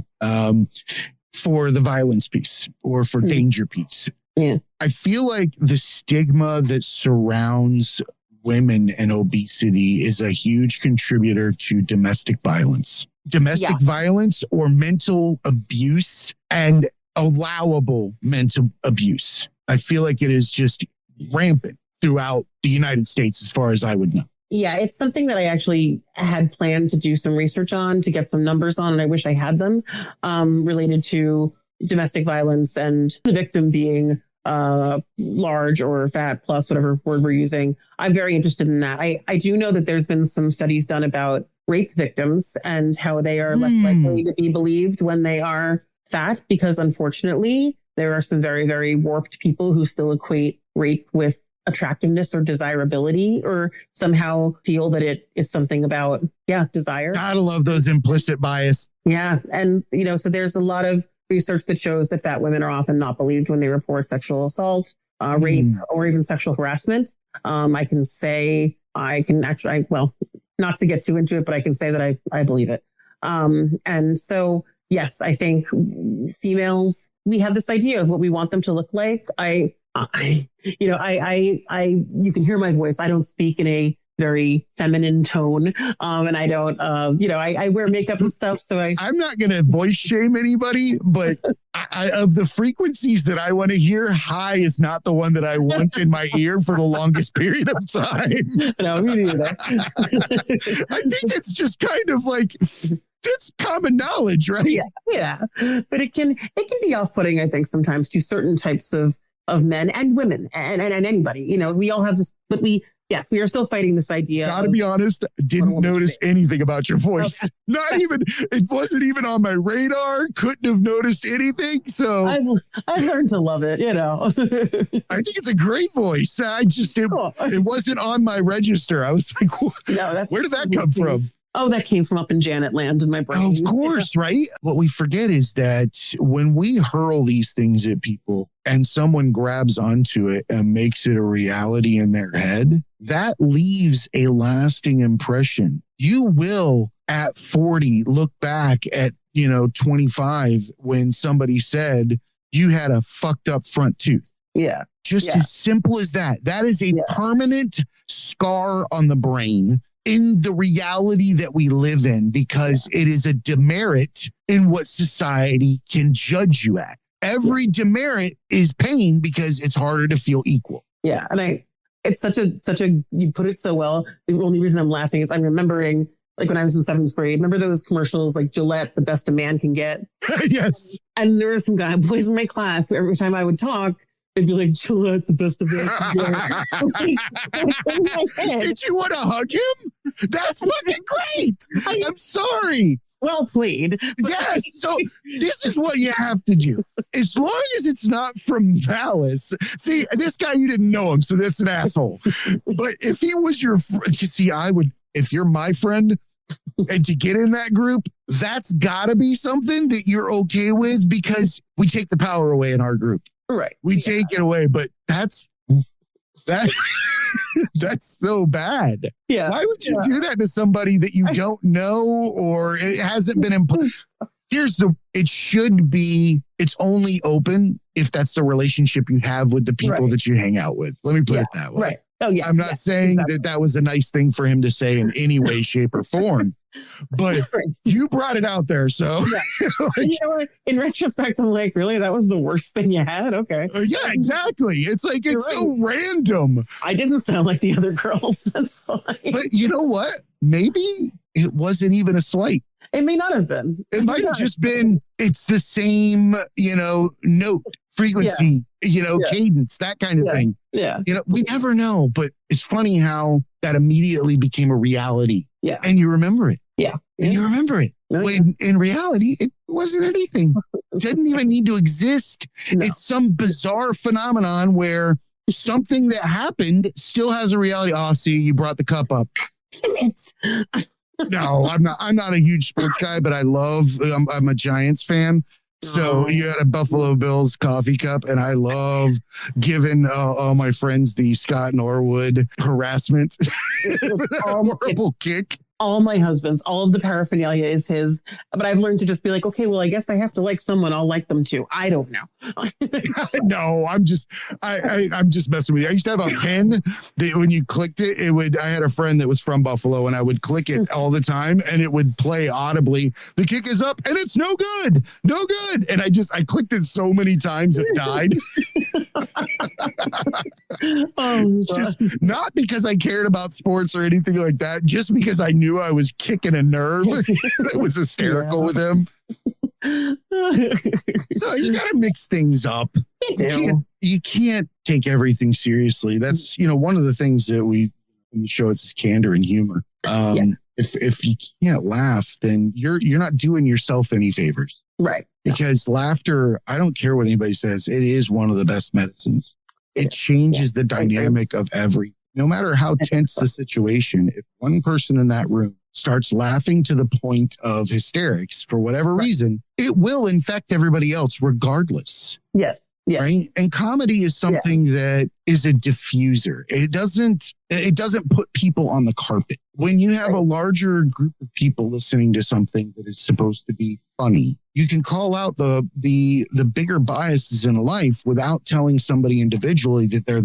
for the violence piece or for danger piece. Yeah. I feel like the stigma that surrounds women and obesity is a huge contributor to domestic violence. Domestic violence or mental abuse and allowable mental abuse. I feel like it is just rampant throughout the United States as far as I would know. Yeah, it's something that I actually had planned to do some research on, to get some numbers on, and I wish I had them, related to domestic violence and the victim being large or fat plus whatever word we're using. I'm very interested in that. I do know that there's been some studies done about rape victims and how they are less likely to be believed when they are fat, because unfortunately there are some very, very warped people who still equate rape with attractiveness or desirability, or somehow feel that it is something about, desire. Gotta love those implicit bias. Yeah. And, so there's a lot of research that shows that fat women are often not believed when they report sexual assault, rape, or even sexual harassment. I can actually, not to get too into it, but I can say that I believe it. And so, yes, I think females, we have this idea of what we want them to look like. You can hear my voice. I don't speak in a very feminine tone. And I don't, I wear makeup and stuff. So I'm not going to voice shame anybody, but of the frequencies that I want to hear, high is not the one that I want in my ear for the longest period of time. No, me neither. I think it's just kind of like, it's common knowledge, right? Yeah. But it can be off-putting, I think, sometimes to certain types of men and women and anybody. We all have this, but we are still fighting this idea. Gotta be honest, didn't notice anything about your voice. Okay. Not even, it wasn't even on my radar. Couldn't have noticed anything. So I've learned to love it, I think it's a great voice. It wasn't on my register. I was like, where did that come from? Oh, that came from up in Janet land in my brain. Of course, right? What we forget is that when we hurl these things at people and someone grabs onto it and makes it a reality in their head, that leaves a lasting impression. You will, at 40, look back at, 25 when somebody said you had a fucked up front tooth. Yeah. Just as simple as that. That is a permanent scar on the brain in the reality that we live in, because it is a demerit in what society can judge you at. Every demerit is pain because it's harder to feel equal. Yeah. And it's such a, you put it so well. The only reason I'm laughing is I'm remembering, like, when I was in 7th grade, remember those commercials like Gillette, the best a man can get? Yes. And there were some boys in my class who every time I would talk, they'd be like, Gillette, the best of man can get. Did you want to hug him? That's fucking great. I'm sorry. Well played. Yes. So this is what you have to do. As long as it's not from malice. See, this guy, you didn't know him, so that's an asshole. But if he was your friend, if you're my friend, and to get in that group, that's got to be something that you're okay with, because we take the power away in our group. Right. We take it away, but that's so bad. Yeah. Why would you do that to somebody that you don't know, or it hasn't been it's only open if that's the relationship you have with the people that you hang out with. Let me put it that way. Right. Oh, yeah. I'm not saying that was a nice thing for him to say in any way, shape, or form, but you brought it out there. So, in retrospect, I'm like, really? That was the worst thing you had? Okay. Yeah, exactly. It's like, it's so random. I didn't sound like the other girls. That's fine. But you know what? Maybe it wasn't even a slight. It may not have been. It might have just been, it's the same, note, frequency, cadence, that kind of thing. Yeah. We never know, but it's funny how that immediately became a reality. Yeah. And you remember it. Yeah. And you remember it. When in reality, it wasn't anything. It didn't even need to exist. No. It's some bizarre phenomenon where something that happened still has a reality. Oh, see, you brought the cup up. Damn it. No, I'm not a huge sports guy, but I'm a Giants fan. So you had a Buffalo Bills coffee cup, and I love giving all my friends the Scott Norwood harassment. Horrible kick. all my husband's, all of the paraphernalia is his. But I've learned to just be like, okay, well, I guess I have to like someone. I'll like them too. I don't know. No, I'm just messing with you. I used to have a pen that when you clicked it, I had a friend that was from Buffalo and I would click it all the time and it would play audibly. The kick is up and it's no good. And I clicked it so many times it died. Just not because I cared about sports or anything like that, just because I knew I was kicking a nerve. It was hysterical with him. So you got to mix things up. You can't take everything seriously. That's, one of the things that we in the show, it's candor and humor. If you can't laugh, then you're not doing yourself any favors. Right. Because laughter, I don't care what anybody says, it is one of the best medicines. It changes the dynamic of no matter how tense the situation, if one person in that room starts laughing to the point of hysterics for whatever reason, it will infect everybody else regardless. Yes. Right. And comedy is something that is a diffuser. It doesn't put people on the carpet. When you have a larger group of people listening to something that is supposed to be funny, you can call out the bigger biases in life without telling somebody individually that they're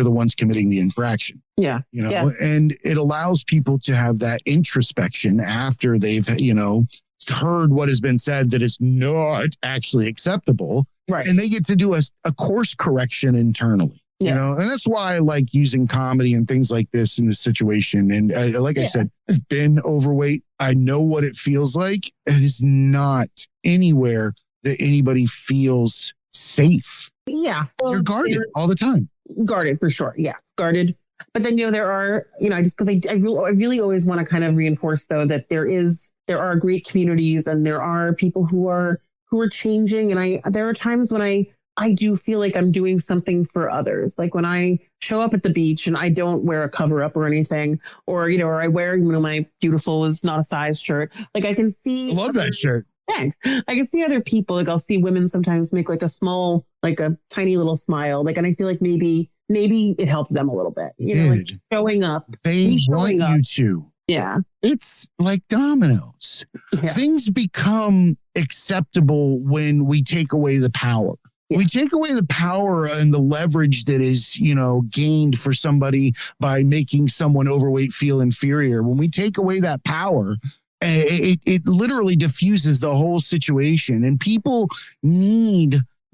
the ones committing the infraction. Yeah. And it allows people to have that introspection after they've, heard what has been said that is not actually acceptable. Right. And they get to do a course correction internally. And that's why I like using comedy and things like this in this situation. And I said, I've been overweight. I know what it feels like. It is not anywhere that anybody feels safe. Yeah. Well, you're guarded all the time. Guarded for sure. Yeah. Guarded. But then, there are, just because I really always want to kind of reinforce, though, that there are great communities and there are people who are changing. And there are times when I do feel like I'm doing something for others. Like when I show up at the beach and I don't wear a cover up or anything, or I wear, my beautiful is not a size shirt. Like I can see. I love that shirt. Thanks. I can see other people. Like I'll see women sometimes make like a small, like a tiny little smile. Like, and I feel like maybe it helped them a little bit. Like showing up. They want you to. Yeah. It's like dominoes. Yeah. Things become acceptable when we take away the power. Yeah. We take away the power and the leverage that is, gained for somebody by making someone overweight feel inferior. When we take away that power, it literally diffuses the whole situation. And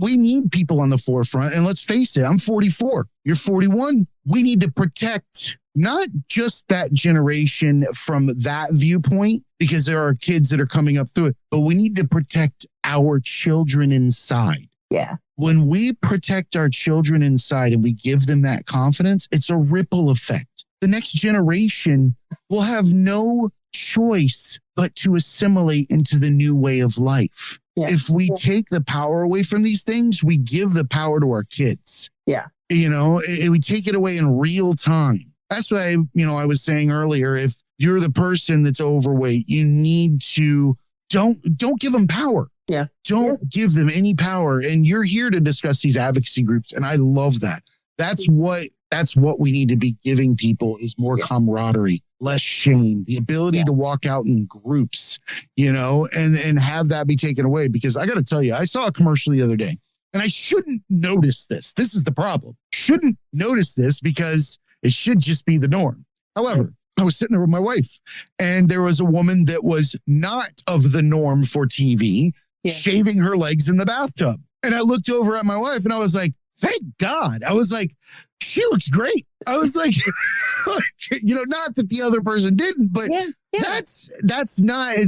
we need people on the forefront. And let's face it, I'm 44. You're 41. We need to protect not just that generation from that viewpoint, because there are kids that are coming up through it, but we need to protect our children inside. Yeah. When we protect our children inside and we give them that confidence, it's a ripple effect. The next generation will have no choice but to assimilate into the new way of life. Yeah. If we take the power away from these things, we give the power to our kids. Yeah. We take it away in real time. That's why, I was saying earlier, if you're the person that's overweight, you need to don't give them power. Yeah. Don't give them any power. And you're here to discuss these advocacy groups. And I love that. That's what we need to be giving people is more camaraderie, less shame, the ability to walk out in groups, and have that be taken away. Because I got to tell you, I saw a commercial the other day and I shouldn't notice this. This is the problem. Shouldn't notice this because it should just be the norm. However, I was sitting there with my wife and there was a woman that was not of the norm for TV, shaving her legs in the bathtub. And I looked over at my wife and I was like, thank God. I was like, she looks great. I was like, not that the other person didn't, but that's not,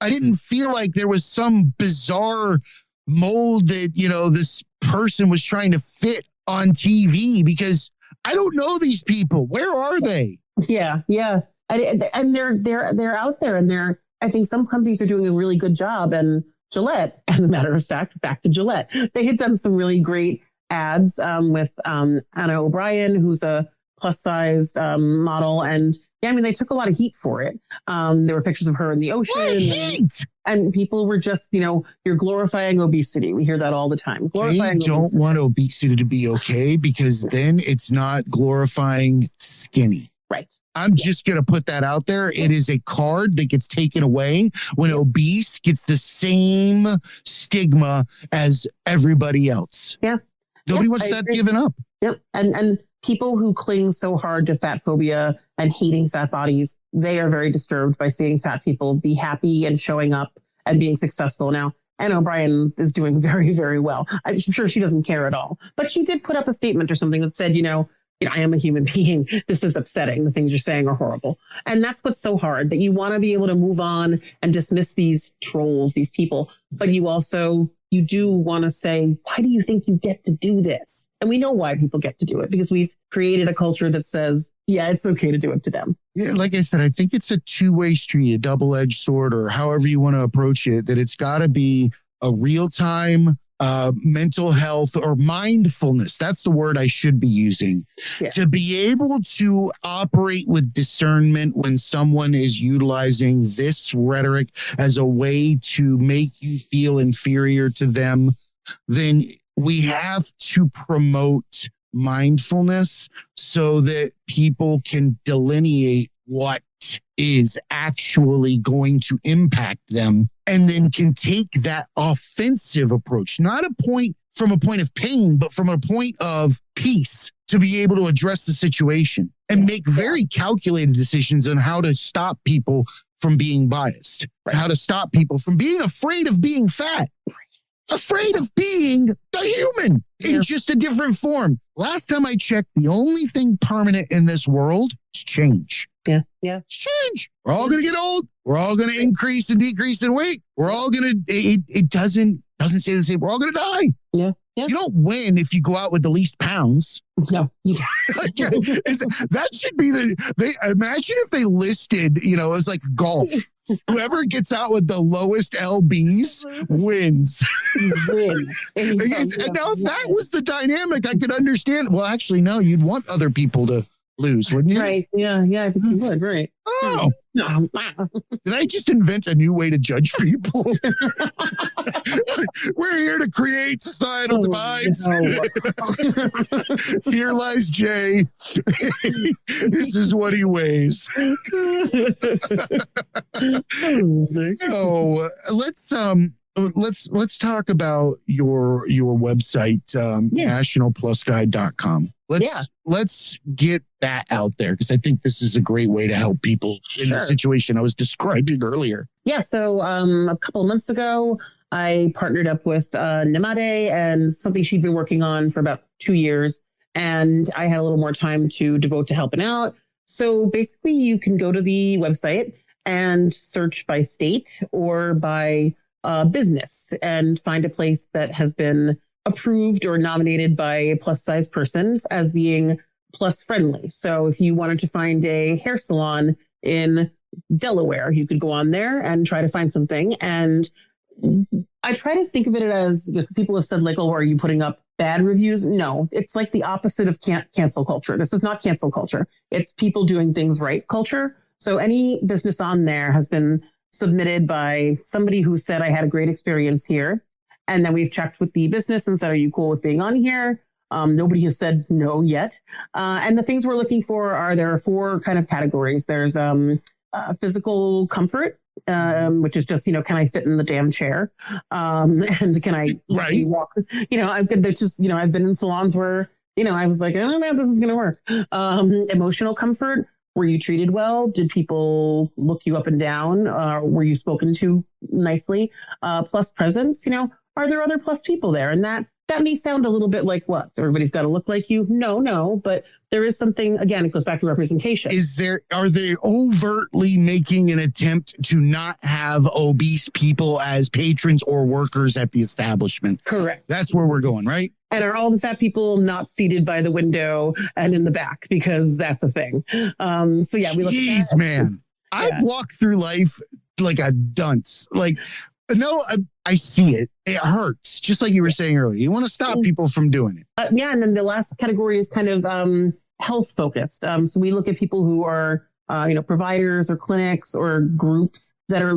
I didn't feel like there was some bizarre mold that, this person was trying to fit on TV, because I don't know these people. Where are they? Yeah. Yeah. And they're out there, and I think some companies are doing a really good job. And Gillette, as a matter of fact, back to Gillette, they had done some really great ads with Anna O'Brien, who's a plus sized model. And they took a lot of heat for it. There were pictures of her in the ocean. And people were just, you're glorifying obesity. We hear that all the time. They don't want obesity to be okay, because then it's not glorifying skinny. Right. I'm just going to put that out there. It is a card that gets taken away when obese gets the same stigma as everybody else. Yeah. Nobody wants that given up. Yep. And people who cling so hard to fat phobia and hating fat bodies, they are very disturbed by seeing fat people be happy and showing up and being successful. Now, Anne O'Brien is doing very, very well. I'm sure she doesn't care at all. But she did put up a statement or something that said, I am a human being. This is upsetting. The things you're saying are horrible. And that's what's so hard, that you want to be able to move on and dismiss these trolls, these people. But you do want to say, why do you think you get to do this? And we know why people get to do it, because we've created a culture that says, yeah, it's okay to do it to them. Yeah, like I said, I think it's a two-way street, a double-edged sword, or however you want to approach it, that it's got to be a real-time mental health or mindfulness. That's the word I should be using. Yeah. To be able to operate with discernment when someone is utilizing this rhetoric as a way to make you feel inferior to them, then we have to promote mindfulness so that people can delineate what is actually going to impact them, and then can take that offensive approach, not from a point of pain, but from a point of peace, to be able to address the situation and make very calculated decisions on how to stop people from being biased, how to stop people from being afraid of being fat, afraid of being a human in just a different form. Last time I checked, the only thing permanent in this world is change. Yeah. Change. We're all going to get old. We're all going to increase and decrease in weight. We're all going to, it doesn't say the same. We're all going to die. Yeah. You don't win if you go out with the least pounds. No. That should be imagine if they listed, it's like golf. Whoever gets out with the lowest LBs wins. And now if that was the dynamic, I could understand. Well, actually, no, you'd want other people to lose, wouldn't you? Right. Yeah, I think you would, right. Oh. Did I just invent a new way to judge people? We're here to create societal divides. No. Here lies Jay. This is what he weighs. Let's talk about your website, nationalplusguide.com. Let's get that out there, because I think this is a great way to help people in the situation I was describing earlier. Yeah. So a couple of months ago, I partnered up with Nemade and something she'd been working on for about 2 years. And I had a little more time to devote to helping out. So basically, you can go to the website and search by state or by business and find a place that has been approved or nominated by a plus size person as being plus friendly. So if you wanted to find a hair salon in Delaware, you could go on there and try to find something. And I try to think of it as, because people have said like, oh, are you putting up bad reviews? No, it's like the opposite of cancel culture. This is not cancel culture. It's people doing things right culture. So any business on there has been submitted by somebody who said, I had a great experience here. And then we've checked with the business and said, are you cool with being on here? Nobody has said no yet. And the things we're looking for there are 4 kind of categories. There's physical comfort, which is just, can I fit in the damn chair? And can I walk? I've been in salons where, I was like, I don't know if this is going to work. Emotional comfort. Were you treated well? Did people look you up and down? Were you spoken to nicely? Plus presence, are there other plus people there? And that may sound a little bit like, what? Everybody's got to look like you? No, but there is something, again, it goes back to representation. Are they overtly making an attempt to not have obese people as patrons or workers at the establishment? Correct. That's where we're going, right? And are all the fat people not seated by the window and in the back? Because that's a thing. We look at that. Man. I walk through life like a dunce. No, I see it. It hurts. Just like you were saying earlier. You want to stop people from doing it. And then the last category is kind of health focused. So we look at people who are, providers or clinics or groups that are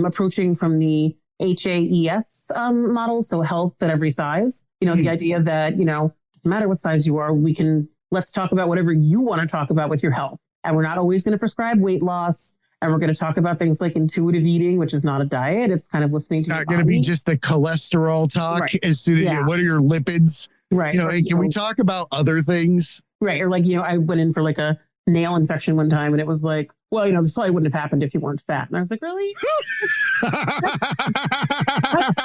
approaching from the HAES model. So health at every size. The idea that, no matter what size you are, we can let's talk about whatever you want to talk about with your health. And we're not always going to prescribe weight loss. And we're going to talk about things like intuitive eating, which is not a diet. It's kind of listening to your body. It's not going to be just the cholesterol talk. Right. As soon as what are your lipids? Right. You know, hey, can we talk about other things? Right. Or like, you know, I went in for like a nail infection one time and it was like, well, you know, this probably wouldn't have happened if you weren't fat. And I was like, really? I'm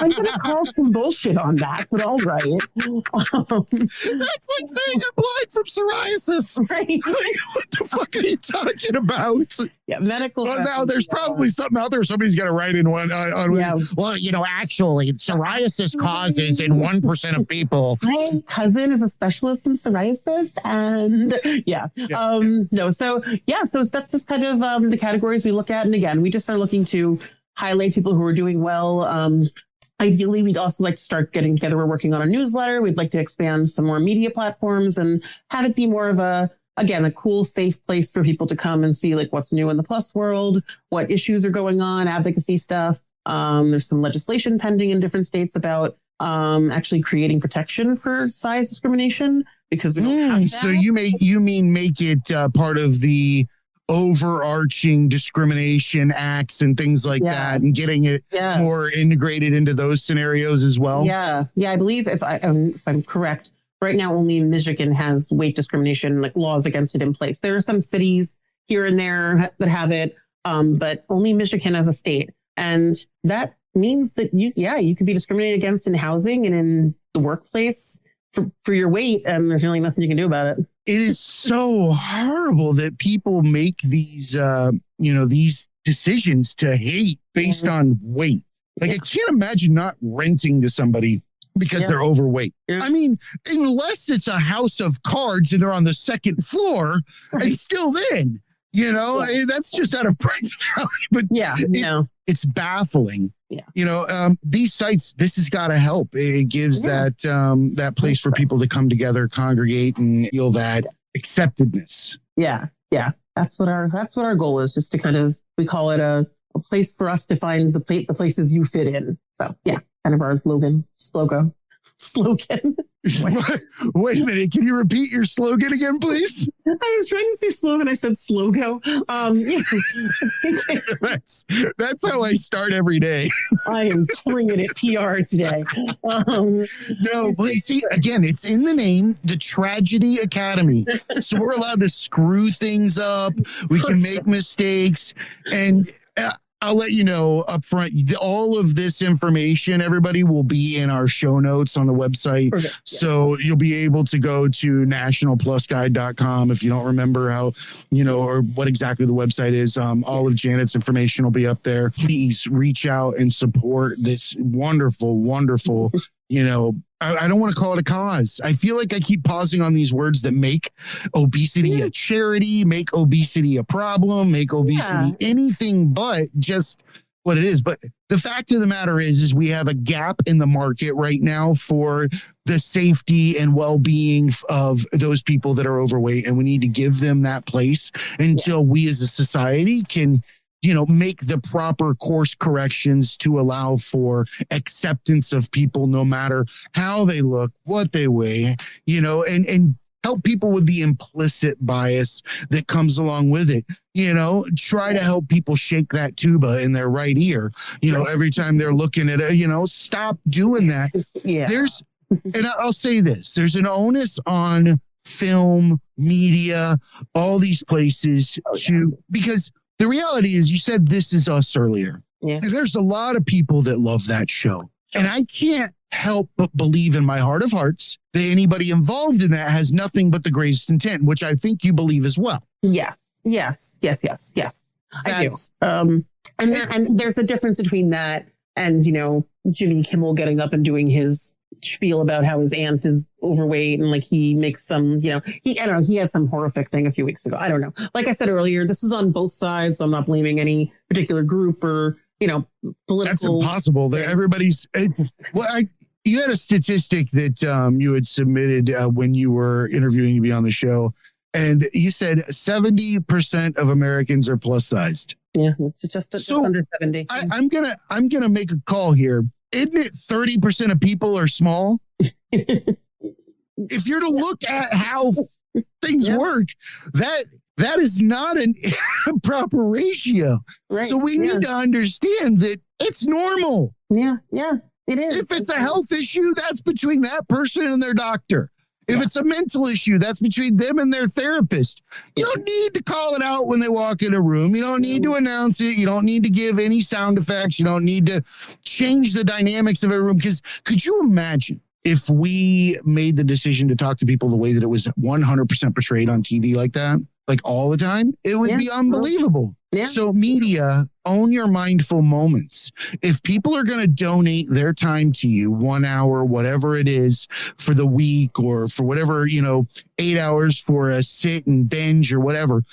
going to call some bullshit on that, but all right. That's like saying you're blind from psoriasis. Right. Like, what the fuck are you talking about? Yeah, medical. Well, now there's probably something out there. Somebody's got to write in one. Well, you know, actually, psoriasis causes in 1% of people. My cousin is a specialist in psoriasis, and no, so that's just kind of the categories we look at, and again, we just are looking to highlight people who are doing well. Ideally, we'd also like to start getting together. We're working on a newsletter. We'd like to expand some more media platforms and have it be more of a cool, safe place for people to come and see like what's new in the plus world, what issues are going on, advocacy stuff. There's some legislation pending in different states about actually creating protection for size discrimination because we don't have that. So you mean make it part of the overarching discrimination acts and things like that, and getting it more integrated into those scenarios as well? Yeah. I believe if I'm correct, right now only Michigan has weight discrimination, like laws against it in place. There are some cities here and there that have it, but only Michigan as a state. And that means that you can be discriminated against in housing and in the workplace for your weight, and there's really nothing you can do about it. It is so horrible that people make these, these decisions to hate based on weight. Like, I can't imagine not renting to somebody because they're overweight. Yeah. I mean, unless it's a house of cards and they're on the second floor, and still then, that's just out of practicality. But it's baffling. Yeah. These sites, this has got to help. It gives that place for people to come together, congregate, and feel that acceptedness. Yeah. That's what our goal is, just to kind of, we call it a place for us to find the places you fit in. So kind of our slogan. Wait a minute. Can you repeat your slogan again, please? I was trying to say slogan. I said slogo. That's how I start every day. I am killing it at PR today. No, but see, again, it's in the name, the Tragedy Academy. So we're allowed to screw things up. We can make mistakes. And I'll let you know up front, all of this information, everybody, will be in our show notes on the website. Okay. So you'll be able to go to nationalplusguide.com if you don't remember how, or what exactly the website is. All of Janet's information will be up there. Please reach out and support this wonderful, wonderful, I don't want to call it a cause. I feel like I keep pausing on these words that make obesity a charity, make obesity a problem, make obesity anything but just what it is. But the fact of the matter is we have a gap in the market right now for the safety and well-being of those people that are overweight. And we need to give them that place until we as a society can make the proper course corrections to allow for acceptance of people, no matter how they look, what they weigh, and help people with the implicit bias that comes along with it. Try to help people shake that tuba in their right ear, every time they're looking at it, stop doing that. Yeah. And I'll say this, there's an onus on film, media, all these places because the reality is, you said This Is Us earlier. Yeah. And there's a lot of people that love that show. And I can't help but believe in my heart of hearts that anybody involved in that has nothing but the greatest intent, which I think you believe as well. Yes. I do. And there's a difference between that and, Jimmy Kimmel getting up and doing his spiel about how his aunt is overweight and like he makes some, he had some horrific thing a few weeks ago. I don't know. Like I said earlier, this is on both sides. So I'm not blaming any particular group or, political. That's impossible. That everybody's. You had a statistic that you had submitted when you were interviewing to be on the show, and you said 70% of Americans are plus sized. Yeah, it's just under 70. I'm gonna make a call here. Isn't it 30% of people are small? If you're to look at how things work, that is not a proper ratio. Right. So we need to understand that it's normal. Yeah, it is. If it's a health issue, that's between that person and their doctor. If it's a mental issue, that's between them and their therapist. You don't need to call it out when they walk in a room. You don't need to announce it. You don't need to give any sound effects. You don't need to change the dynamics of a room. Because could you imagine if we made the decision to talk to people the way that it was 100% portrayed on TV like that, like all the time? It would be unbelievable. Yeah. So media, own your mindful moments. If people are going to donate their time to you, 1 hour, whatever it is for the week, or for whatever, 8 hours for a sit and binge or whatever,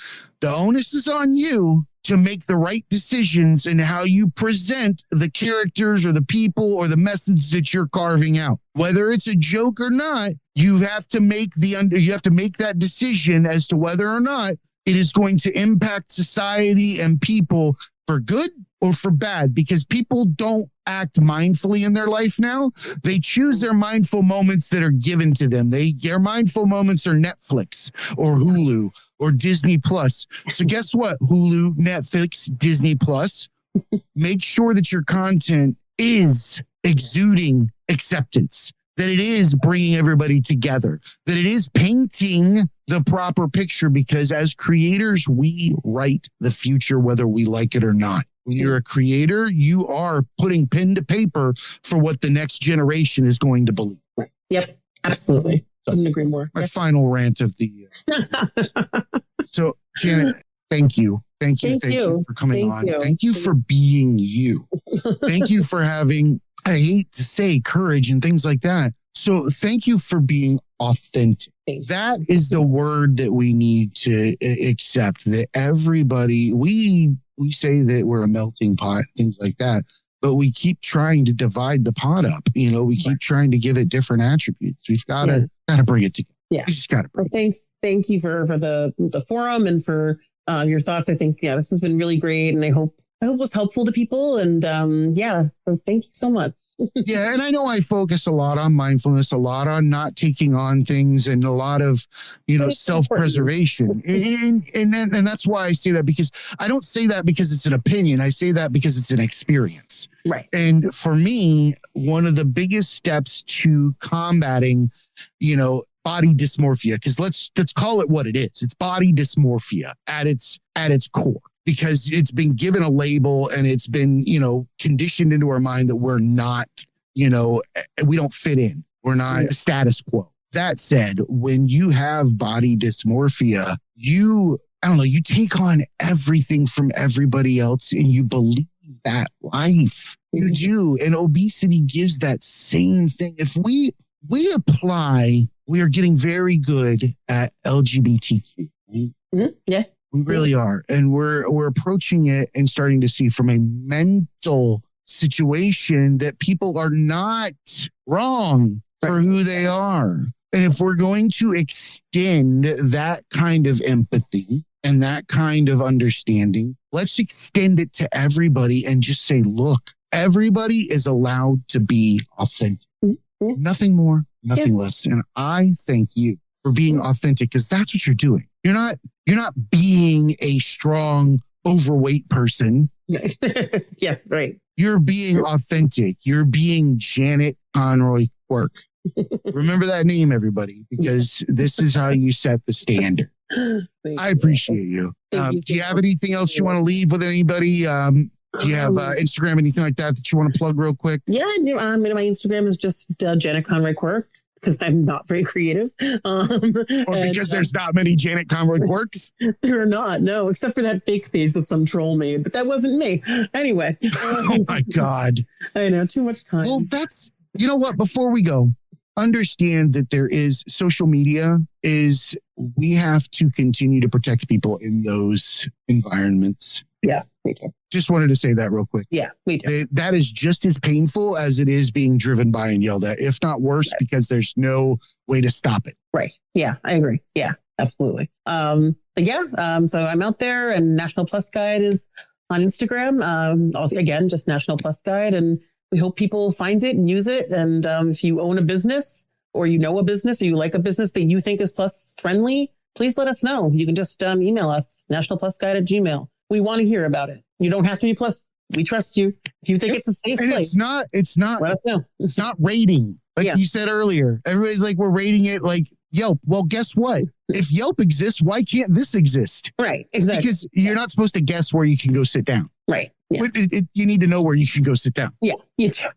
the onus is on you to make the right decisions in how you present the characters or the people or the message that you're carving out. Whether it's a joke or not, you have to make that decision as to whether or not it is going to impact society and people for good or for bad, because people don't act mindfully in their life now. They choose their mindful moments that are given to them. Their mindful moments are Netflix or Hulu or Disney Plus. So guess what? Hulu, Netflix, Disney Plus, make sure that your content is exuding acceptance, that it is bringing everybody together, that it is painting the proper picture, because as creators, we write the future, whether we like it or not. When you're a creator, you are putting pen to paper for what the next generation is going to believe. Yep, absolutely. Couldn't agree more. My final rant of the year. So, Janet, thank you. Thank you for coming on. Thank you for being you. Thank you for having, I hate to say, courage and things like that. So thank you for being authentic. That is the word that we need to accept, that everybody, we say that we're a melting pot, things like that, but we keep trying to divide the pot up. We keep trying to give it different attributes. We've got to bring it together. Yeah. We just got to bring it. Thanks. Thank you for the forum and for your thoughts. I think, this has been really great. And I hope it was helpful to people. And so thank you so much. Yeah. And I know I focus a lot on mindfulness, a lot on not taking on things, and a lot of, self-preservation. And that's why I say that, because I don't say that because it's an opinion. I say that because it's an experience. Right. And for me, one of the biggest steps to combating, body dysmorphia, because let's call it what it is. It's body dysmorphia at its core. Because it's been given a label and it's been, conditioned into our mind that we're not, we don't fit in. We're not status quo. That said, when you have body dysmorphia, you take on everything from everybody else and you believe that life. You do. And obesity gives that same thing. If we apply, we are getting very good at LGBTQ. Mm-hmm. Yeah. We really are. And we're approaching it and starting to see from a mental situation that people are not wrong for who they are. And if we're going to extend that kind of empathy and that kind of understanding, let's extend it to everybody and just say, look, everybody is allowed to be authentic. Mm-hmm. Nothing more, nothing less. And I thank you for being authentic, because that's what you're doing. You're not being a strong, overweight person. Yeah, right. You're being authentic. You're being Janet Conroy Quirk. Remember that name, everybody, because this is how you set the standard. I appreciate you. Do you have anything else you want to leave with anybody? Do you have Instagram, anything like that you want to plug real quick? Yeah, my Instagram is just Janet Conroy Quirk, because I'm not very creative. Because there's not many Janet Conroy Quirks? There are not, no, except for that fake page that some troll made, but that wasn't me. Anyway. Oh my God. I know, too much time. Well, you know what, before we go, understand that there is social media we have to continue to protect people in those environments. Yeah, me too. Just wanted to say that real quick. Yeah, me too. That is just as painful as it is being driven by and yelled at, if not worse, because there's no way to stop it. Right. Yeah, I agree. Yeah, absolutely. So I'm out there, and National Plus Guide is on Instagram. Also, again, just National Plus Guide. And we hope people find it and use it. And if you own a business, or you know a business or you like a business that you think is plus friendly, please let us know. You can just email us, nationalplusguide@gmail. We want to hear about it. You don't have to be plus. We trust you. If you think it's a safe and place, it's not, let us know. It's not rating. Like Yeah. you said earlier, everybody's like, we're rating it like Yelp. Well, guess what? If Yelp exists, why can't this exist? Right. Exactly. Because you're not supposed to guess where you can go sit down. Right. Yeah. You need to know where you can go sit down. Yeah. You too.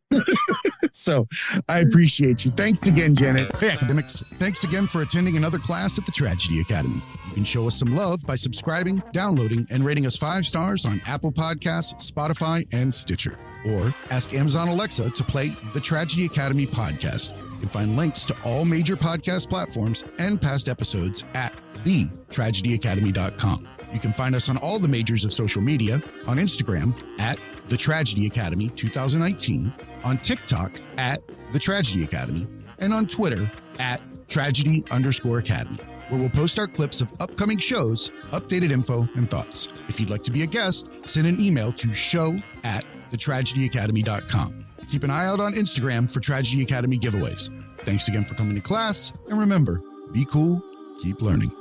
So I appreciate you. Thanks again, Janet. Hey, academics. Thanks again for attending another class at the Tragedy Academy. You can show us some love by subscribing, downloading, and rating us 5 stars on Apple Podcasts, Spotify, and Stitcher. Or ask Amazon Alexa to play the Tragedy Academy podcast. You can find links to all major podcast platforms and past episodes at thetragedyacademy.com. You can find us on all the majors of social media, on Instagram at The Tragedy Academy 2019, on TikTok at The Tragedy Academy, and on Twitter at Tragedy_Academy, where we'll post our clips of upcoming shows, updated info, and thoughts. If you'd like to be a guest, send an email to show@thetragedyacademy.com. Keep an eye out on Instagram for Tragedy Academy giveaways. Thanks again for coming to class, and remember, be cool, keep learning.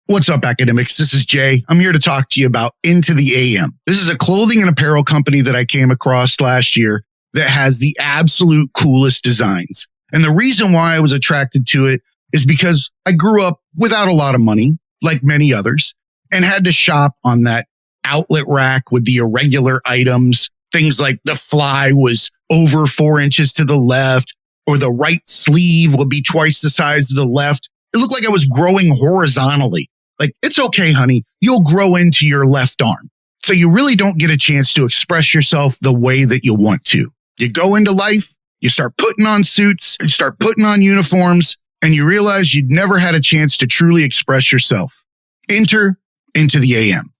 What's up, academics? This is Jay. I'm here to talk to you about Into the AM. This is a clothing and apparel company that I came across last year that has the absolute coolest designs. And the reason why I was attracted to it is because I grew up without a lot of money, like many others, and had to shop on that outlet rack with the irregular items. Things like the fly was over 4 inches to the left, or the right sleeve would be twice the size of the left. It looked like I was growing horizontally. Like, it's okay, honey, you'll grow into your left arm. So you really don't get a chance to express yourself the way that you want to. You go into life, you start putting on suits, you start putting on uniforms, and you realize you'd never had a chance to truly express yourself. Enter Into the AM,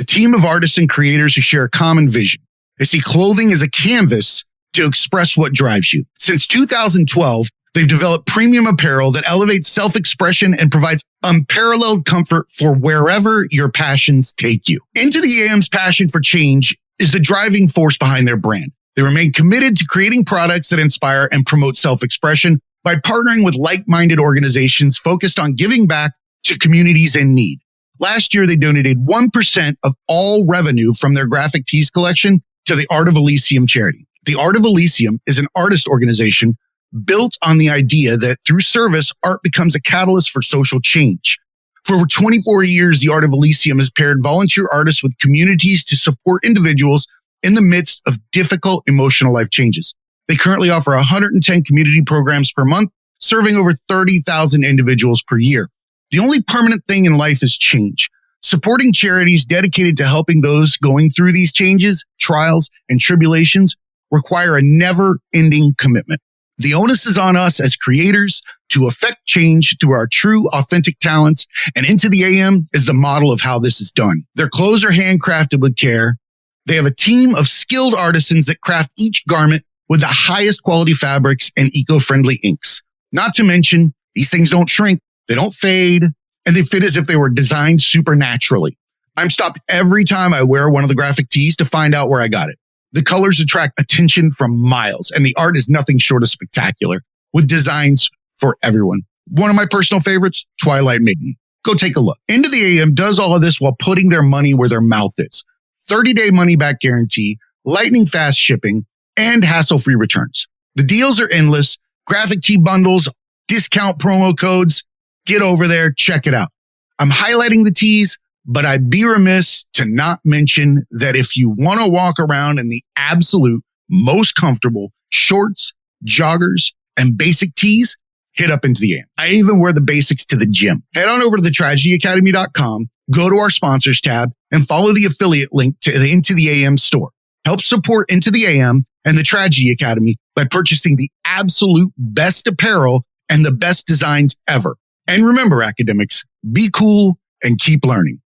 a team of artists and creators who share a common vision. They see clothing as a canvas to express what drives you. Since 2012, they've developed premium apparel that elevates self-expression and provides unparalleled comfort for wherever your passions take you. Into the AM's passion for change is the driving force behind their brand. They remain committed to creating products that inspire and promote self-expression by partnering with like-minded organizations focused on giving back to communities in need. Last year, they donated 1% of all revenue from their graphic tees collection to the Art of Elysium charity. The Art of Elysium is an artist organization built on the idea that through service, art becomes a catalyst for social change. For over 24 years, the Art of Elysium has paired volunteer artists with communities to support individuals in the midst of difficult emotional life changes. They currently offer 110 community programs per month, serving over 30,000 individuals per year. The only permanent thing in life is change. Supporting charities dedicated to helping those going through these changes, trials, and tribulations require a never-ending commitment. The onus is on us as creators to affect change through our true, authentic talents, and Into the AM is the model of how this is done. Their clothes are handcrafted with care. They have a team of skilled artisans that craft each garment with the highest quality fabrics and eco-friendly inks. Not to mention, these things don't shrink, they don't fade, and they fit as if they were designed supernaturally. I'm stopped every time I wear one of the graphic tees to find out where I got it. The colors attract attention from miles, and the art is nothing short of spectacular, with designs for everyone. One of my personal favorites, Twilight Maiden. Go take a look. Into the AM does all of this while putting their money where their mouth is. 30-day money-back guarantee, lightning fast shipping, and hassle-free returns. The deals are endless. Graphic tee bundles, discount promo codes. Get over there, check it out. I'm highlighting the tees, but I'd be remiss to not mention that if you want to walk around in the absolute most comfortable shorts, joggers, and basic tees, hit up Into the AM. I even wear the basics to the gym. Head on over to thetragedyacademy.com, go to our sponsors tab, and follow the affiliate link to the Into the AM store. Help support Into the AM and the Tragedy Academy by purchasing the absolute best apparel and the best designs ever. And remember, academics, be cool and keep learning.